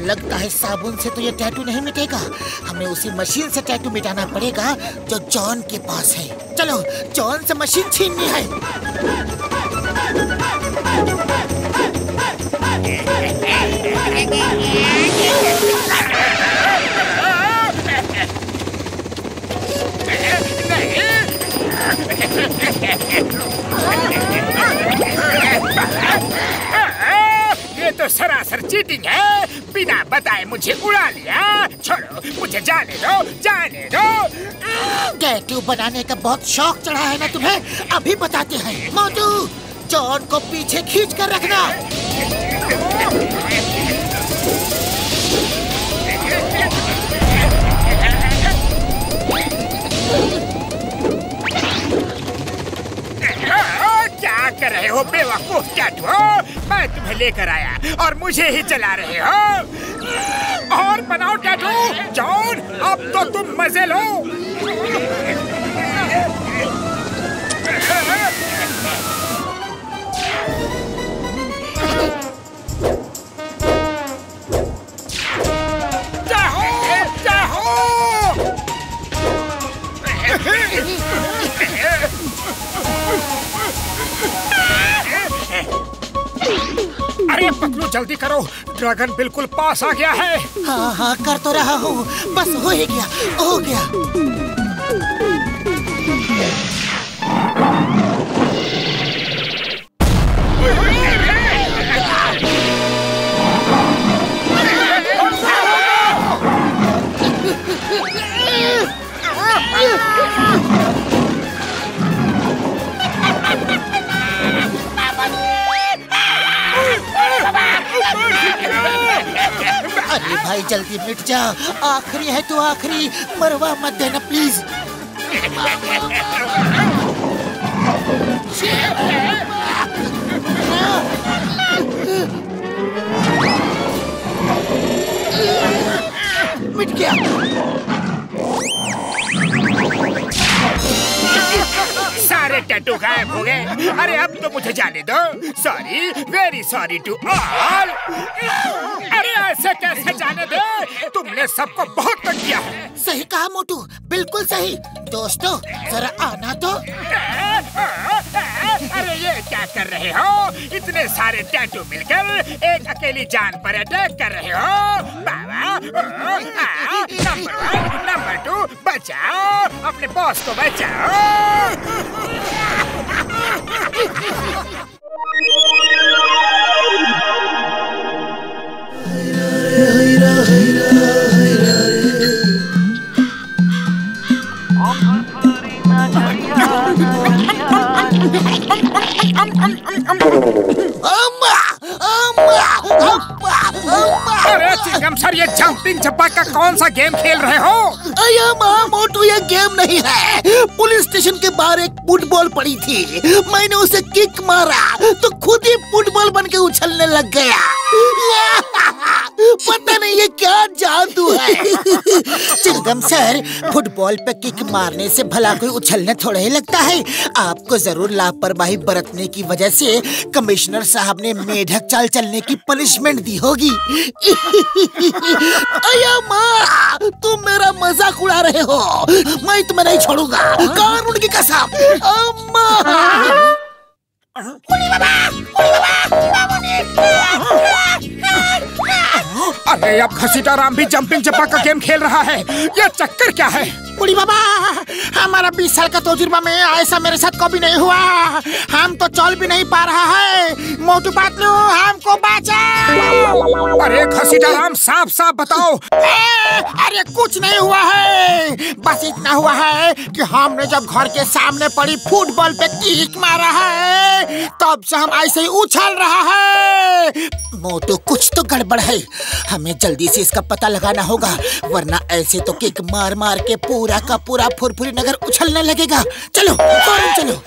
लगता है साबुन से तो ये टैटू नहीं मिटेगा। हमें उसी मशीन से टैटू मिटाना पड़ेगा जो जॉन के पास है। चलो जॉन से मशीन छीननी है। ये तो सरासर चीटिंग है। बिना बताए मुझे उड़ा लिया। छोड़ो, मुझे जाने दो, जाने दो। टैटू बनाने का बहुत शौक चढ़ा है ना तुम्हें? अभी बताते हैं। मोटू, जॉन को पीछे खींच कर रखना। क्या कर रहे हो बेवकूफ टैटू? मैं तुम्हें लेकर आया और मुझे ही चला रहे हो। और बनाओ टैटू। जॉन, अब तो तुम मजे लो। अरे पतलू, जल्दी करो, ड्रैगन बिल्कुल पास आ गया है। हाँ हाँ कर तो रहा हूँ, बस हो ही गया, हो गया। अरे भाई जल्दी मिट जा, आखिरी है तो आखिरी, मरवा मत देना प्लीज। मिट गया। सारे टैटू गायब हो गए। अरे अब तो मुझे जाने दो। Sorry, very sorry to all. अरे ऐसे कैसे जाने दे? तुमने सबको बहुत तंग किया है। सही कहा मोटू, बिल्कुल सही। दोस्तों जरा आना तो। अरे ये क्या कर रहे हो? इतने सारे टैटू मिलकर एक अकेली जान पर अटैक कर रहे हो। बाबा, नंबर 1, नंबर 2, बचाओ अपने बॉस को, बचाओ। अरे चिंगम सर, ये जंपिंग छपाका कौन सा गेम खेल रहे हो? अया माँ मोटू, ये गेम नहीं है। पुलिस स्टेशन के बाहर एक फुटबॉल पड़ी थी, मैंने उसे किक मारा तो खुद ही फुटबॉल बन के उछलने लग गया। पता नहीं ये क्या जादू है। चिंगम सर, फुटबॉल पे किक मारने से भला कोई उछलने थोड़ा ही लगता है। आपको जरूर लापरवाही बरतने की वजह से कमिश्नर साहब ने मेढक चाल चलने की पनिशमेंट दी होगी। अया माँ, तुम मेरा मजाक उड़ा रहे हो। मैं तुम्हें नहीं छोड़ूंगा, कानून की कसम। अम्मा, अरे अब घसीटा राम भी जंपिंग चप्पा का गेम खेल रहा है। ये चक्कर क्या है? बुढ़ी बाबा, हमारा 20 साल का तजुर्बा में ऐसा मेरे साथ कभी नहीं हुआ। हम तो चल भी नहीं पा रहा है। मोटू पतलू हमको बचाओ। अरे घसीटाराम, साफ साफ बताओ। अरे कुछ नहीं हुआ है, बस इतना हुआ है कि हमने जब घर के सामने पड़ी फुटबॉल पे किक मारा है, तब से हम ऐसे ही उछल रहा है। मोटू कुछ तो गड़बड़ है, हमें जल्दी से इसका पता लगाना होगा, वरना ऐसे तो किक मार मार के पूरा का पूरा फुरफुरी नगर उछलने लगेगा। चलो फौरन चलो।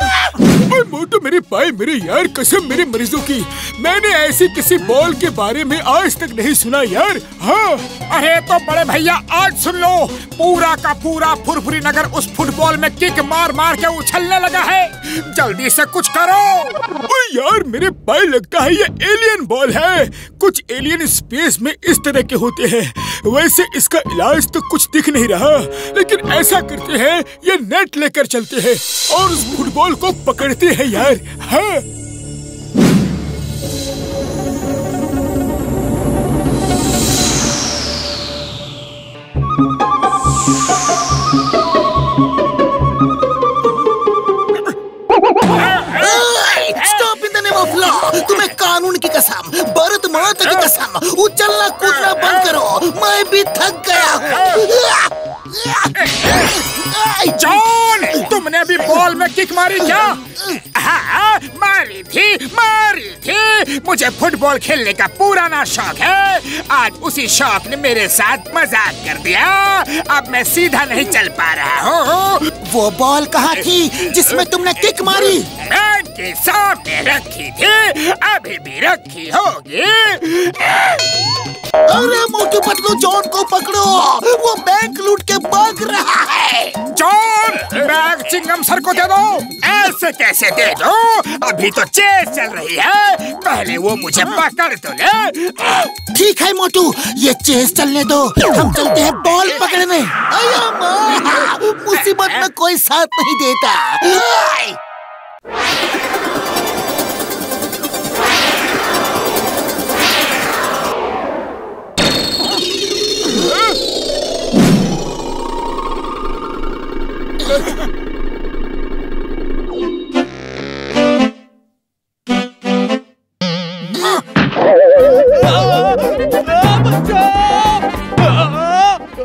मोटू मेरे भाई, मेरे यार, कसम मेरे मरीजों की, मैंने ऐसी किसी बॉल के बारे में आज तक नहीं सुना यार। हाँ, अरे तो बड़े भैया आज सुन लो, पूरा का पूरा फुरफुरी नगर उस फुटबॉल में किक मार मार के उछलने लगा है। जल्दी से कुछ करो। ओ यार मेरे भाई, लगता है ये एलियन बॉल है। कुछ एलियन स्पेस में इस तरह के होते हैं। वैसे इसका इलाज तो कुछ दिख नहीं रहा, लेकिन ऐसा करते हैं, ये नेट लेकर चलते हैं और उस फुटबॉल को पकड़ते हैं यार। हाँ stop in the name of law. तुम्हें कानून की कसम, भारत माता की कसम, उछलना कूदना बंद करो। मैं भी थक गया हूँ। जॉन, तुमने अभी बॉल में किक मारी क्या? हाँ, मारी थी। मुझे फुटबॉल खेलने का पुराना शौक है। आज उसी शौक ने मेरे साथ मजाक कर दिया। अब मैं सीधा नहीं चल पा रहा हूँ। वो बॉल कहाँ थी जिसमें तुमने किक मारी? बैंक के सामने रखी थी, अभी भी रखी होगी। अरे मोटू पतलू, जॉन को पकड़ो, वो बैंक लूट के भाग रहा है। जॉन, बैग चिंगम सर को दे दो। ऐसे कैसे दे दो? अभी तो चेस चल रही है, पहले वो मुझे पकड़ तो ले। ठीक है मोटू, ये चेस चलने दो, हम चलते हैं बॉल पकड़ने। अया माँ, मुसीबत में कोई साथ नहीं देता।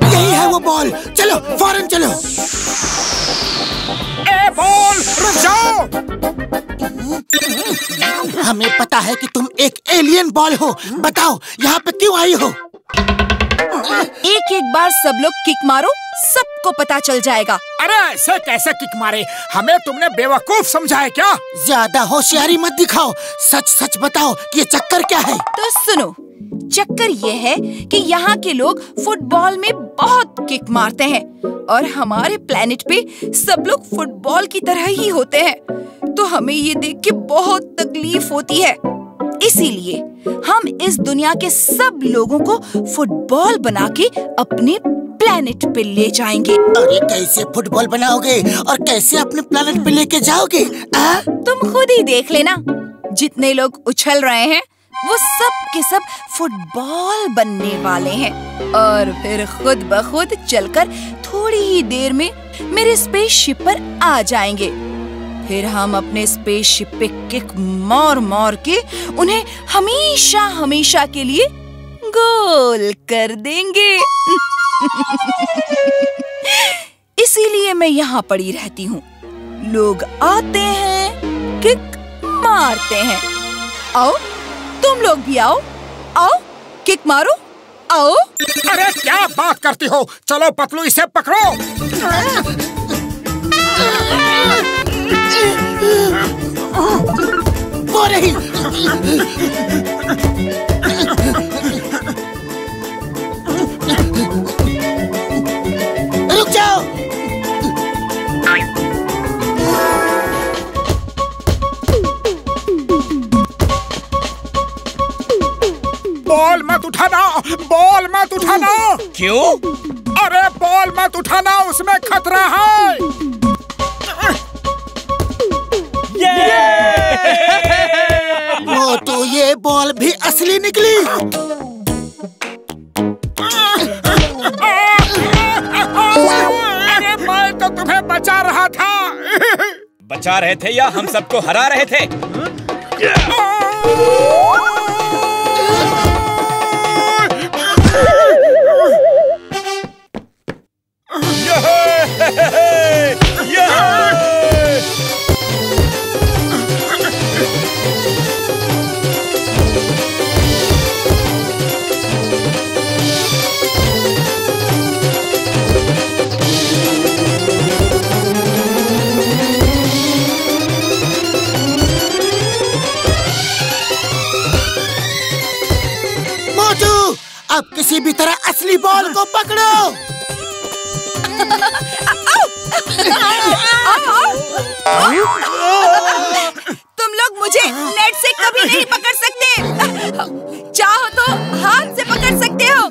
यही है वो बॉल, चलो फौरन चलो। ए बॉल, रुक जाओ। हमें पता है कि तुम एक एलियन बॉल हो, बताओ यहाँ पे क्यों आई हो? एक बार सब लोग किक मारो, सबको पता चल जाएगा। अरे ऐसे कैसे किक मारे? हमें तुमने बेवकूफ समझा है क्या? ज्यादा होशियारी मत दिखाओ, सच सच बताओ कि ये चक्कर क्या है? तो सुनो, चक्कर ये है कि यहाँ के लोग फुटबॉल में बहुत किक मारते हैं और हमारे प्लेनेट पे सब लोग फुटबॉल की तरह ही होते हैं, तो हमें ये देख के बहुत तकलीफ होती है। इसीलिए हम इस दुनिया के सब लोगों को फुटबॉल बना के अपने प्लेनेट पे ले जाएंगे। अरे कैसे फुटबॉल बनाओगे और कैसे अपने प्लेनेट पे लेके जाओगे? तुम खुद ही देख लेना, जितने लोग उछल रहे हैं वो सब के सब फुटबॉल बनने वाले हैं और फिर खुद ब खुद चलकर थोड़ी ही देर में मेरे स्पेसशिप पर आ जाएंगे। फिर हम अपने स्पेसशिप पे किक मार मार के उन्हें हमेशा हमेशा के लिए गोल कर देंगे। इसीलिए मैं यहाँ पड़ी रहती हूँ। लोग आते हैं, किक मारते हैं। आओ, तुम लोग भी आओ, आओ किक मारो, आओ। अरे क्या बात करती हो? चलो पतलू, इसे पकड़ो। वो रही। रुक जाओ। बॉल मत उठाना, बॉल मत उठाना। क्यों? अरे बॉल मत उठाना, उसमें खतरा है। मोटू, ये बॉल भी असली निकली। अरे बचा रहा था। बचा रहे थे या हम सबको हरा रहे थे? अब किसी भी तरह असली बॉल को पकड़ो। तुम लोग मुझे नेट से कभी नहीं पकड़ सकते। चाहो तो हाथ से पकड़ सकते हो।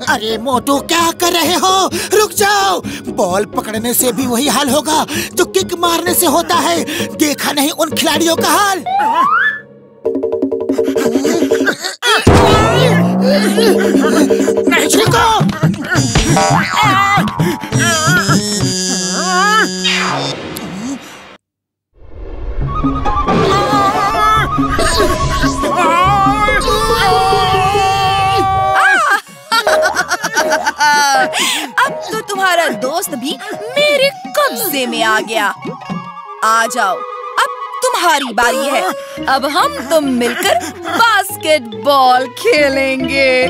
अरे मोटू क्या कर रहे हो? रुक जाओ। बॉल पकड़ने से भी वही हाल होगा जो किक मारने से होता है। देखा नहीं उन खिलाड़ियों का हाल? नहीं छूको। अब तो तुम्हारा दोस्त भी मेरे कब्जे में आ गया। आ जाओ, अब तुम्हारी बारी है। अब हम तुम मिलकर बास्केटबॉल खेलेंगे।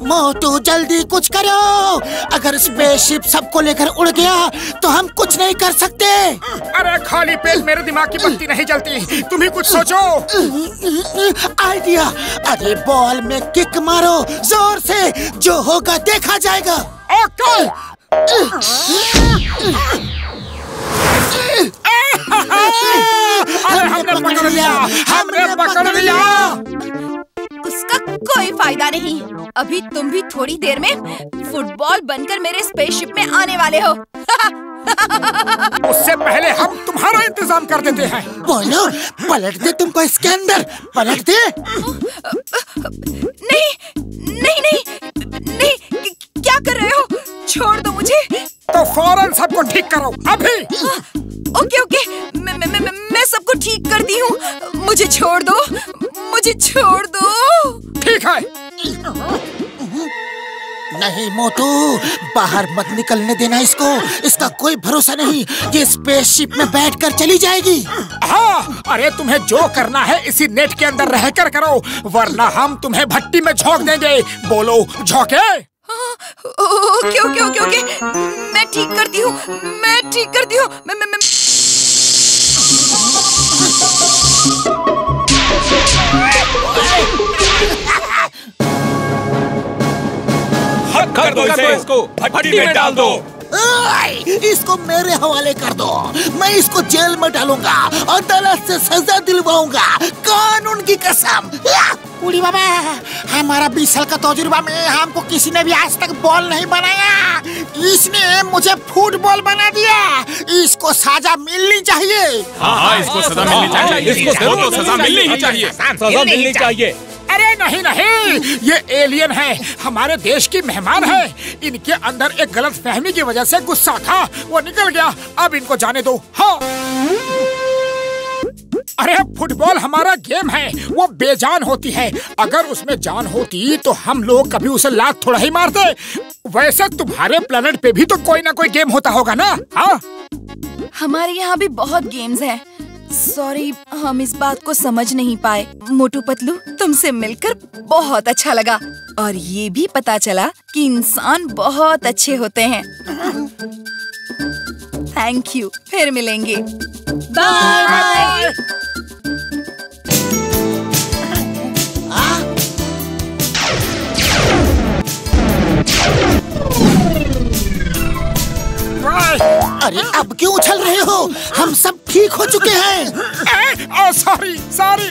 मोटू जल्दी कुछ करो। अगर स्पेसशिप सबको लेकर उड़ गया तो हम कुछ नहीं कर सकते। अरे खाली पेट मेरे दिमाग की बत्ती नहीं जलती। तुम ही कुछ सोचो। आइडिया। अरे बॉल में किक मारो जोर से, जो होगा देखा जाएगा। ओके। अरे हमने पकड़ लिया, हमने पकड़ लिया। उसका कोई फायदा नहीं। अभी तुम भी थोड़ी देर में फुटबॉल बनकर मेरे स्पेसशिप में आने वाले हो। उससे पहले हम तुम्हारा इंतजाम कर देते हैं। बोलो, पलट दे तुमको इसके अंदर, पलट दे। नहीं नहीं नहीं नहीं, क्या कर रहे हो? छोड़ दो मुझे। तो फौरन सबको ठीक करो अभी। ओके ओके, मैं सबको ठीक करती हूँ। मुझे छोड़ दो, मुझे छोड़ दो। ठीक है। नहीं मोटू, बाहर मत निकलने देना इसको। इसका कोई भरोसा नहीं, ये स्पेसशिप में बैठकर चली जाएगी। हाँ, अरे तुम्हें जो करना है इसी नेट के अंदर रहकर करो, वरना हम तुम्हें भट्टी में झोंक देंगे। बोलो झोंके? ओके ओके ओके ओके, मैं ठीक करती हूँ, मैं ठीक करती हूँ। कर दो इसे, इसको भट्टी में डाल दो। इसको मेरे हवाले कर दो। मैं इसको जेल में डालूंगा, अदालत से सजा दिलवाऊंगा, कानून की कसम। कुड़ी बाबा, हमारा 20 साल का तजुर्बा में हमको किसी ने भी आज तक बॉल नहीं बनाया। इसने मुझे फुटबॉल बना दिया। इसको सजा मिलनी चाहिए। हाँ, इसको सजा मिलनी चाहिए। इसको सजा मिलनी चाहिए। सजा मिलनी चाहिए। अरे नहीं नहीं, ये एलियन है, हमारे देश की मेहमान है। इनके अंदर एक गलत फहमी की वजह से गुस्सा था, वो निकल गया। अब इनको जाने दो। हाँ। अरे फुटबॉल हमारा गेम है, वो बेजान होती है। अगर उसमें जान होती तो हम लोग कभी उसे लात थोड़ा ही मारते। वैसे तुम्हारे प्लेनेट पे भी तो कोई ना कोई गेम होता होगा ना? हाँ, हमारे यहाँ भी बहुत गेम्स हैं। सॉरी, हम इस बात को समझ नहीं पाए। मोटू पतलू, तुमसे मिलकर बहुत अच्छा लगा, और ये भी पता चला कि इंसान बहुत अच्छे होते हैं। थैंक यू, फिर मिलेंगे। Bye bye. अरे अब क्यों उछल रहे हो? हम सब ठीक हो चुके हैं। Sorry sorry.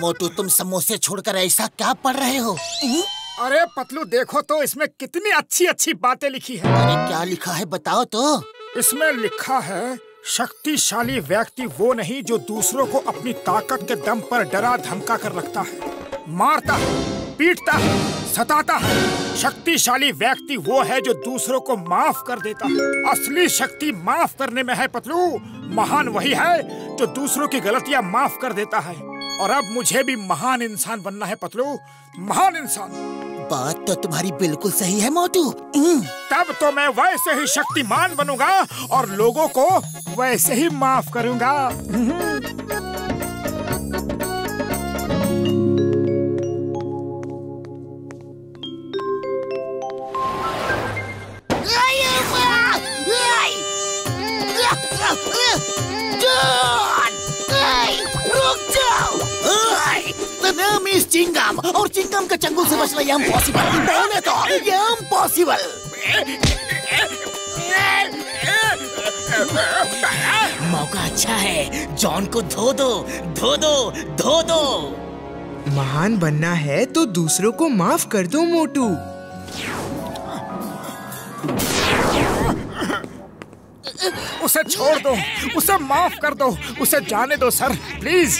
मोटू, तुम समोसे छोड़कर ऐसा क्या पढ़ रहे हो? अरे पतलू देखो तो इसमें कितनी अच्छी अच्छी बातें लिखी है। अरे क्या लिखा है बताओ तो। इसमें लिखा है, शक्तिशाली व्यक्ति वो नहीं जो दूसरों को अपनी ताकत के दम पर डरा धमका कर रखता है, मारता है, पीटता है, सताता है। शक्तिशाली व्यक्ति वो है जो दूसरों को माफ कर देता है। असली शक्ति माफ करने में है पतलू। महान वही है जो दूसरों की गलतियां माफ कर देता है। और अब मुझे भी महान इंसान बनना है पतलू, महान इंसान। बात तो तुम्हारी बिल्कुल सही है मोटू। तब तो मैं वैसे ही शक्तिमान बनूंगा और लोगों को वैसे ही माफ करूंगा। रुक जाओ। The name is चिंगम और चिंगम के चंगुल से बचना ये इम्पॉसिबल। बोले तो ये इम्पॉसिबल। मौका अच्छा है, जॉन को धो दो, धो दो, धो दो। महान बनना है तो दूसरों को माफ कर दो मोटू। उसे छोड़ दो, उसे माफ कर दो, उसे जाने दो सर, प्लीज।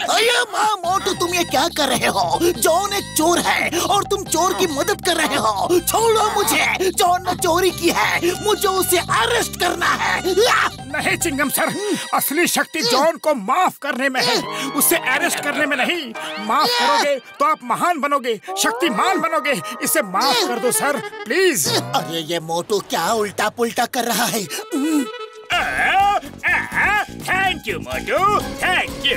अरे माँ मोटू, तुम ये क्या कर रहे हो? जॉन एक चोर है और तुम चोर की मदद कर रहे हो। छोड़ो मुझे। जॉन ने चोरी की है, मुझे उसे अरेस्ट करना है। नहीं चिंगम सर, असली शक्ति जॉन को माफ करने में है, उसे अरेस्ट करने में नहीं। माफ करोगे तो आप महान बनोगे, शक्तिमान बनोगे। इसे माफ कर दो सर, प्लीज। अरे ये मोटू क्या उल्टा पुल्टा कर रहा है? Thank you Motu, thank you.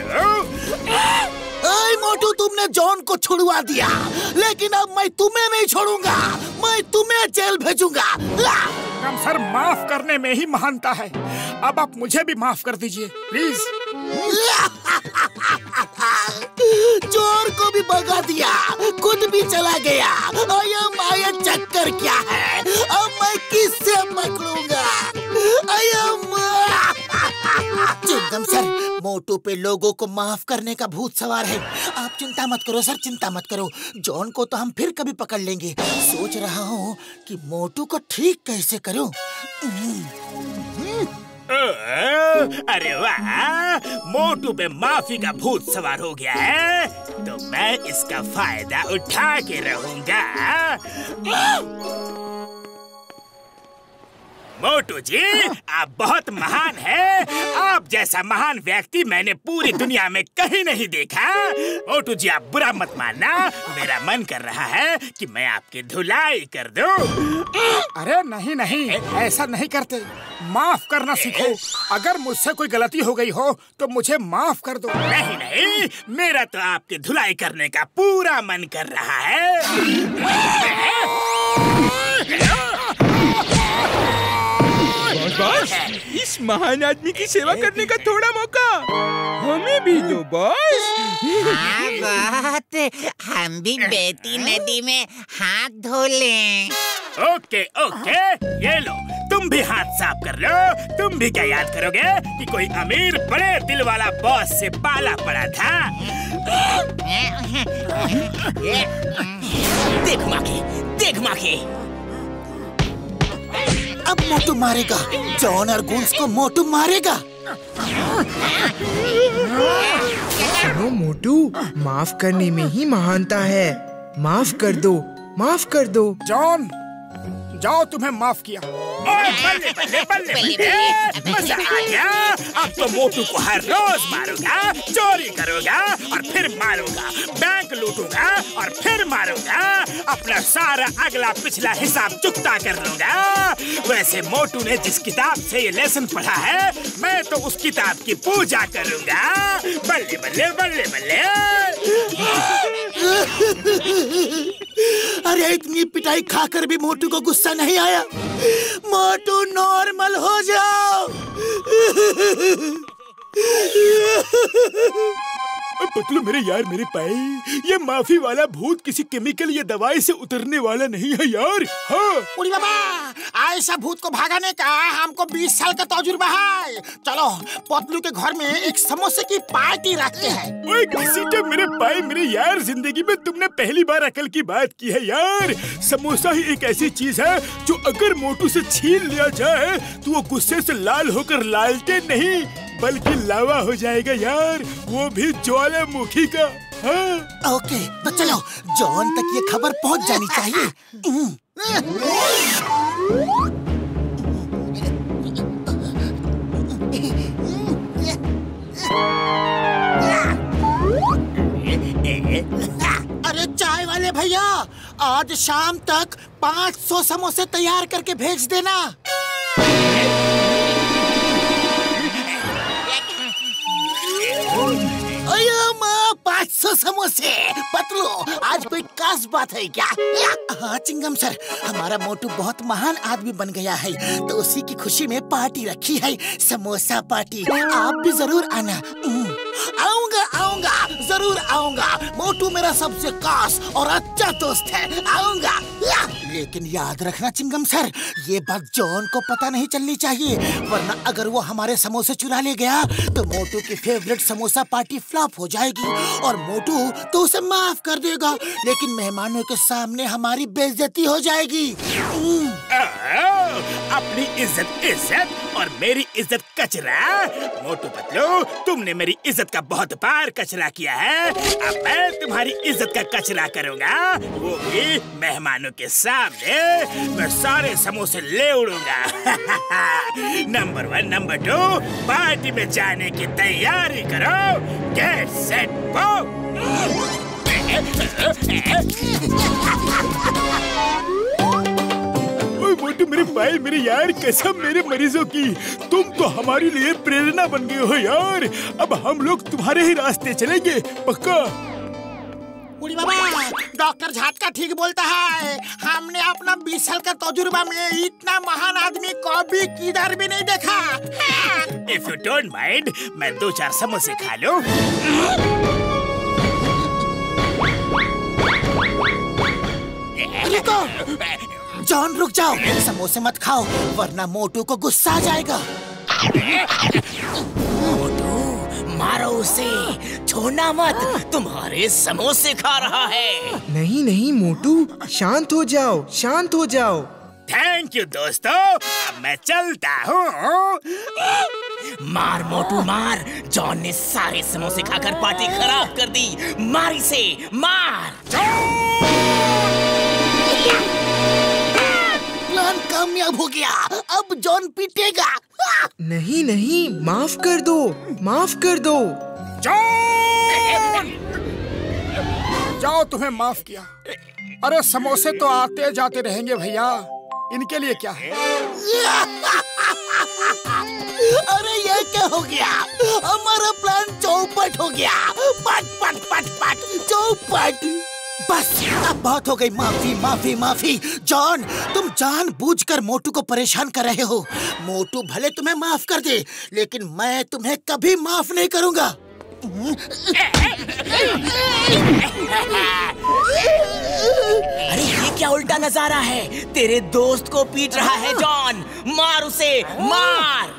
Motu, तुमने जॉन को छुड़वा दिया, लेकिन अब मैं तुम्हें नहीं छोड़ूंगा। मैं तुम्हें जेल भेजूंगा। हम सर, माफ करने में ही महानता है। अब आप मुझे भी माफ कर दीजिए प्लीज। चोर को भी भगा दिया, खुद भी चला गया। ये चक्कर क्या है? अब मैं किससे पकड़ूंगा? चिंगम सर, मोटू पे लोगों को माफ करने का भूत सवार है। आप चिंता मत करो सर, चिंता मत करो। जॉन को तो हम फिर कभी पकड़ लेंगे। सोच रहा हूँ कि मोटू को ठीक कैसे करूँ। अरे वाह, मोटू पे माफी का भूत सवार हो गया है, तो मैं इसका फायदा उठा के रहूंगा। मोटू जी, आप बहुत महान हैं। आप जैसा महान व्यक्ति मैंने पूरी दुनिया में कहीं नहीं देखा। मोटू जी, आप बुरा मत मानना, मेरा मन कर रहा है कि मैं आपकी धुलाई कर दूं। अरे नहीं नहीं, ऐसा नहीं करते। माफ करना सीखो। अगर मुझसे कोई गलती हो गई हो तो मुझे माफ कर दो। नहीं नहीं, मेरा तो आपकी धुलाई करने का पूरा मन कर रहा है। बॉस, इस महान आदमी की सेवा करने का थोड़ा मौका हमें भी दो बॉस। हाँ बात, हम भी बेटी नदी में हाथ धो लें। ओके ओके, ये लो, तुम भी हाथ साफ कर लो। तुम भी क्या याद करोगे कि कोई अमीर बड़े दिल वाला बॉस से पाला पड़ा था। देख माके, देख माके। अब मोटू मारेगा। जॉन और गुन्स को मोटू मारेगा। सुनो मोटू, माफ करने में ही महानता है। माफ कर दो, माफ कर दो। जॉन, जाओ, तुम्हें माफ किया। बल्ले बल्ले बल्ले बल्ले, मजा आ गया। अब तो मोटू को हर रोज मारूंगा, चोरी करूंगा और फिर मारूंगा, बैंक लूटूंगा और फिर मारूंगा, अपना सारा अगला पिछला हिसाब चुकता कर लूंगा। वैसे मोटू ने जिस किताब से ये लेसन पढ़ा है, मैं तो उस किताब की पूजा करूंगा। बल्ले बल्ले बल्ले बल्ले। अरे इतनी पिटाई खाकर भी मोटू को गुस्सा नहीं आया। मोटू नॉर्मल हो जाओ। पतलू मेरे यार, मेरे पाए, ये माफी वाला भूत किसी केमिकल या दवाई से उतरने वाला नहीं है यार। हाँ उड़ी बाबा, ऐसा भूत को भागाने का हमको 20 साल का तजुर्बा है। चलो पतलू के घर में एक समोसे की पार्टी रखते हैं। ओए किसी के मेरे पाए, मेरे यार, जिंदगी में तुमने पहली बार अकल की बात की है यार। समोसा ही एक ऐसी चीज है जो अगर मोटू से छीन लिया जाए तो वो गुस्से से लाल होकर लालटेन नहीं बल्कि लावा हो जाएगा यार, वो भी ज्वालामुखी का। हाँ। ओके तो चलो, जॉन तक ये खबर पहुंच जानी चाहिए। अरे चाय वाले भैया, आज शाम तक 500 समोसे तैयार करके भेज देना। अयो माँ, 500 समोसे। पतलू, आज कोई खास बात है क्या? हाँ चिंगम सर, हमारा मोटू बहुत महान आदमी बन गया है तो उसी की खुशी में पार्टी रखी है, समोसा पार्टी। आप भी जरूर आना। आऊंगा आऊंगा, जरूर आऊंगा। मोटू मेरा सबसे खास और अच्छा दोस्त है, आऊंगा। लेकिन याद रखना चिंगम सर, ये बात जॉन को पता नहीं चलनी चाहिए, वरना अगर वो हमारे समोसे चुरा ले गया तो मोटू की फेवरेट समोसा पार्टी फ्लॉप हो जाएगी और मोटू तो उसे माफ कर देगा, लेकिन मेहमानों के सामने हमारी बेइज्जती हो जाएगी। अपनी इज्जत इज्जत और मेरी इज्जत कचरा। मोटू पतलू, तुमने मेरी इज्जत का बहुत बार कचरा किया है, अब मैं तुम्हारी इज्जत का कचरा करूंगा, वो भी मेहमानों के सामने। मैं सारे समोसे ले उड़ूंगा। नंबर 1, नंबर 2, पार्टी में जाने की तैयारी करो। Get set go. मोटू मेरे भाई, मेरे यार, कसम मेरे मरीजों की, तुम तो हमारे लिए प्रेरणा बन गए हो यार। अब हम लोग तुम्हारे ही रास्ते चलेंगे, पक्का। उड़ी बाबा, डॉक्टर झाटका ठीक बोलता है। हमने अपना 20 साल का तजुर्बा में इतना महान आदमी कभी किधर भी नहीं देखा। If you don't mind, मैं 2-4 समोसे खा लूं। जॉन रुक जाओ, समोसे मत खाओ वरना मोटू को गुस्सा आ जाएगा। मोटू मारो उसे, छोड़ना मत, तुम्हारे समोसे खा रहा है। नहीं नहीं मोटू, शांत हो जाओ, शांत हो जाओ। थैंक यू दोस्तों, अब मैं चलता हूँ। मार मोटू मार, जॉन ने सारे समोसे खाकर पार्टी खराब कर दी, मार इसे, मार। प्लान कामयाब हो गया, अब जॉन पीटेगा। नहीं नहीं, माफ कर दो, माफ कर दो। जॉन! जाओ, तुम्हें माफ किया। अरे समोसे तो आते जाते रहेंगे भैया, इनके लिए क्या है? अरे ये क्या हो गया? हमारा प्लान चौपट हो गया। पट पट पट पट चौपट। बस अब बहुत हो गई, माफी माफी माफी। जॉन, तुम जानबूझकर मोटू को परेशान कर रहे हो। मोटू भले तुम्हें माफ कर दे, लेकिन मैं तुम्हें कभी माफ नहीं करूंगा। अरे ये क्या उल्टा नजारा है? तेरे दोस्त को पीट रहा है जॉन, मार उसे, मार।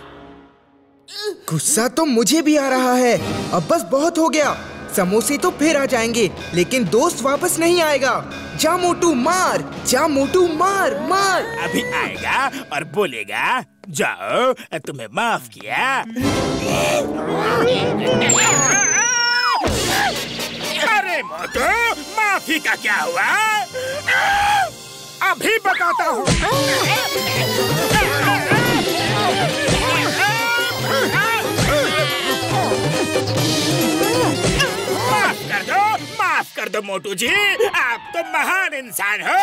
गुस्सा तो मुझे भी आ रहा है। अब बस बहुत हो गया, समोसे तो फिर आ जाएंगे लेकिन दोस्त वापस नहीं आएगा। जा मोटू मार, जा मोटू मार, मार। अभी आएगा और बोलेगा, जाओ तुम्हें माफ किया। अरे मोटू, माफी का क्या हुआ? अभी बताता हूँ। माफ कर दो मोटू जी, आप तो महान इंसान हो।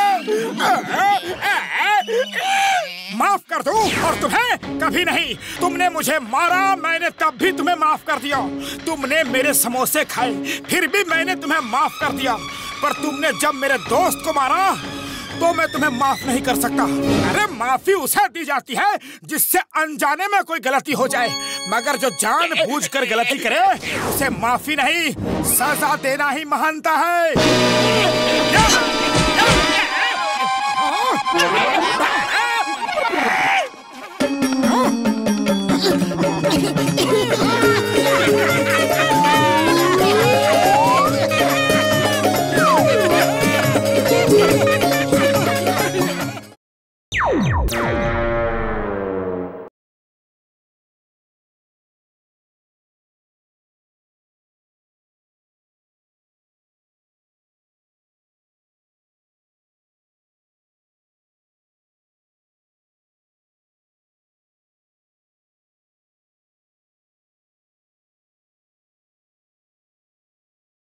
माफ कर दूं और तुम्हें कभी नहीं। तुमने मुझे मारा, मैंने तब भी तुम्हें माफ कर दिया। तुमने मेरे समोसे खाए, फिर भी मैंने तुम्हें माफ कर दिया। पर तुमने जब मेरे दोस्त को मारा तो मैं तुम्हें माफ नहीं कर सकता। अरे माफी उसे दी जाती है जिससे अनजाने में कोई गलती हो जाए, मगर जो जानबूझकर गलती करे उसे माफी नहीं, सजा देना ही महानता है।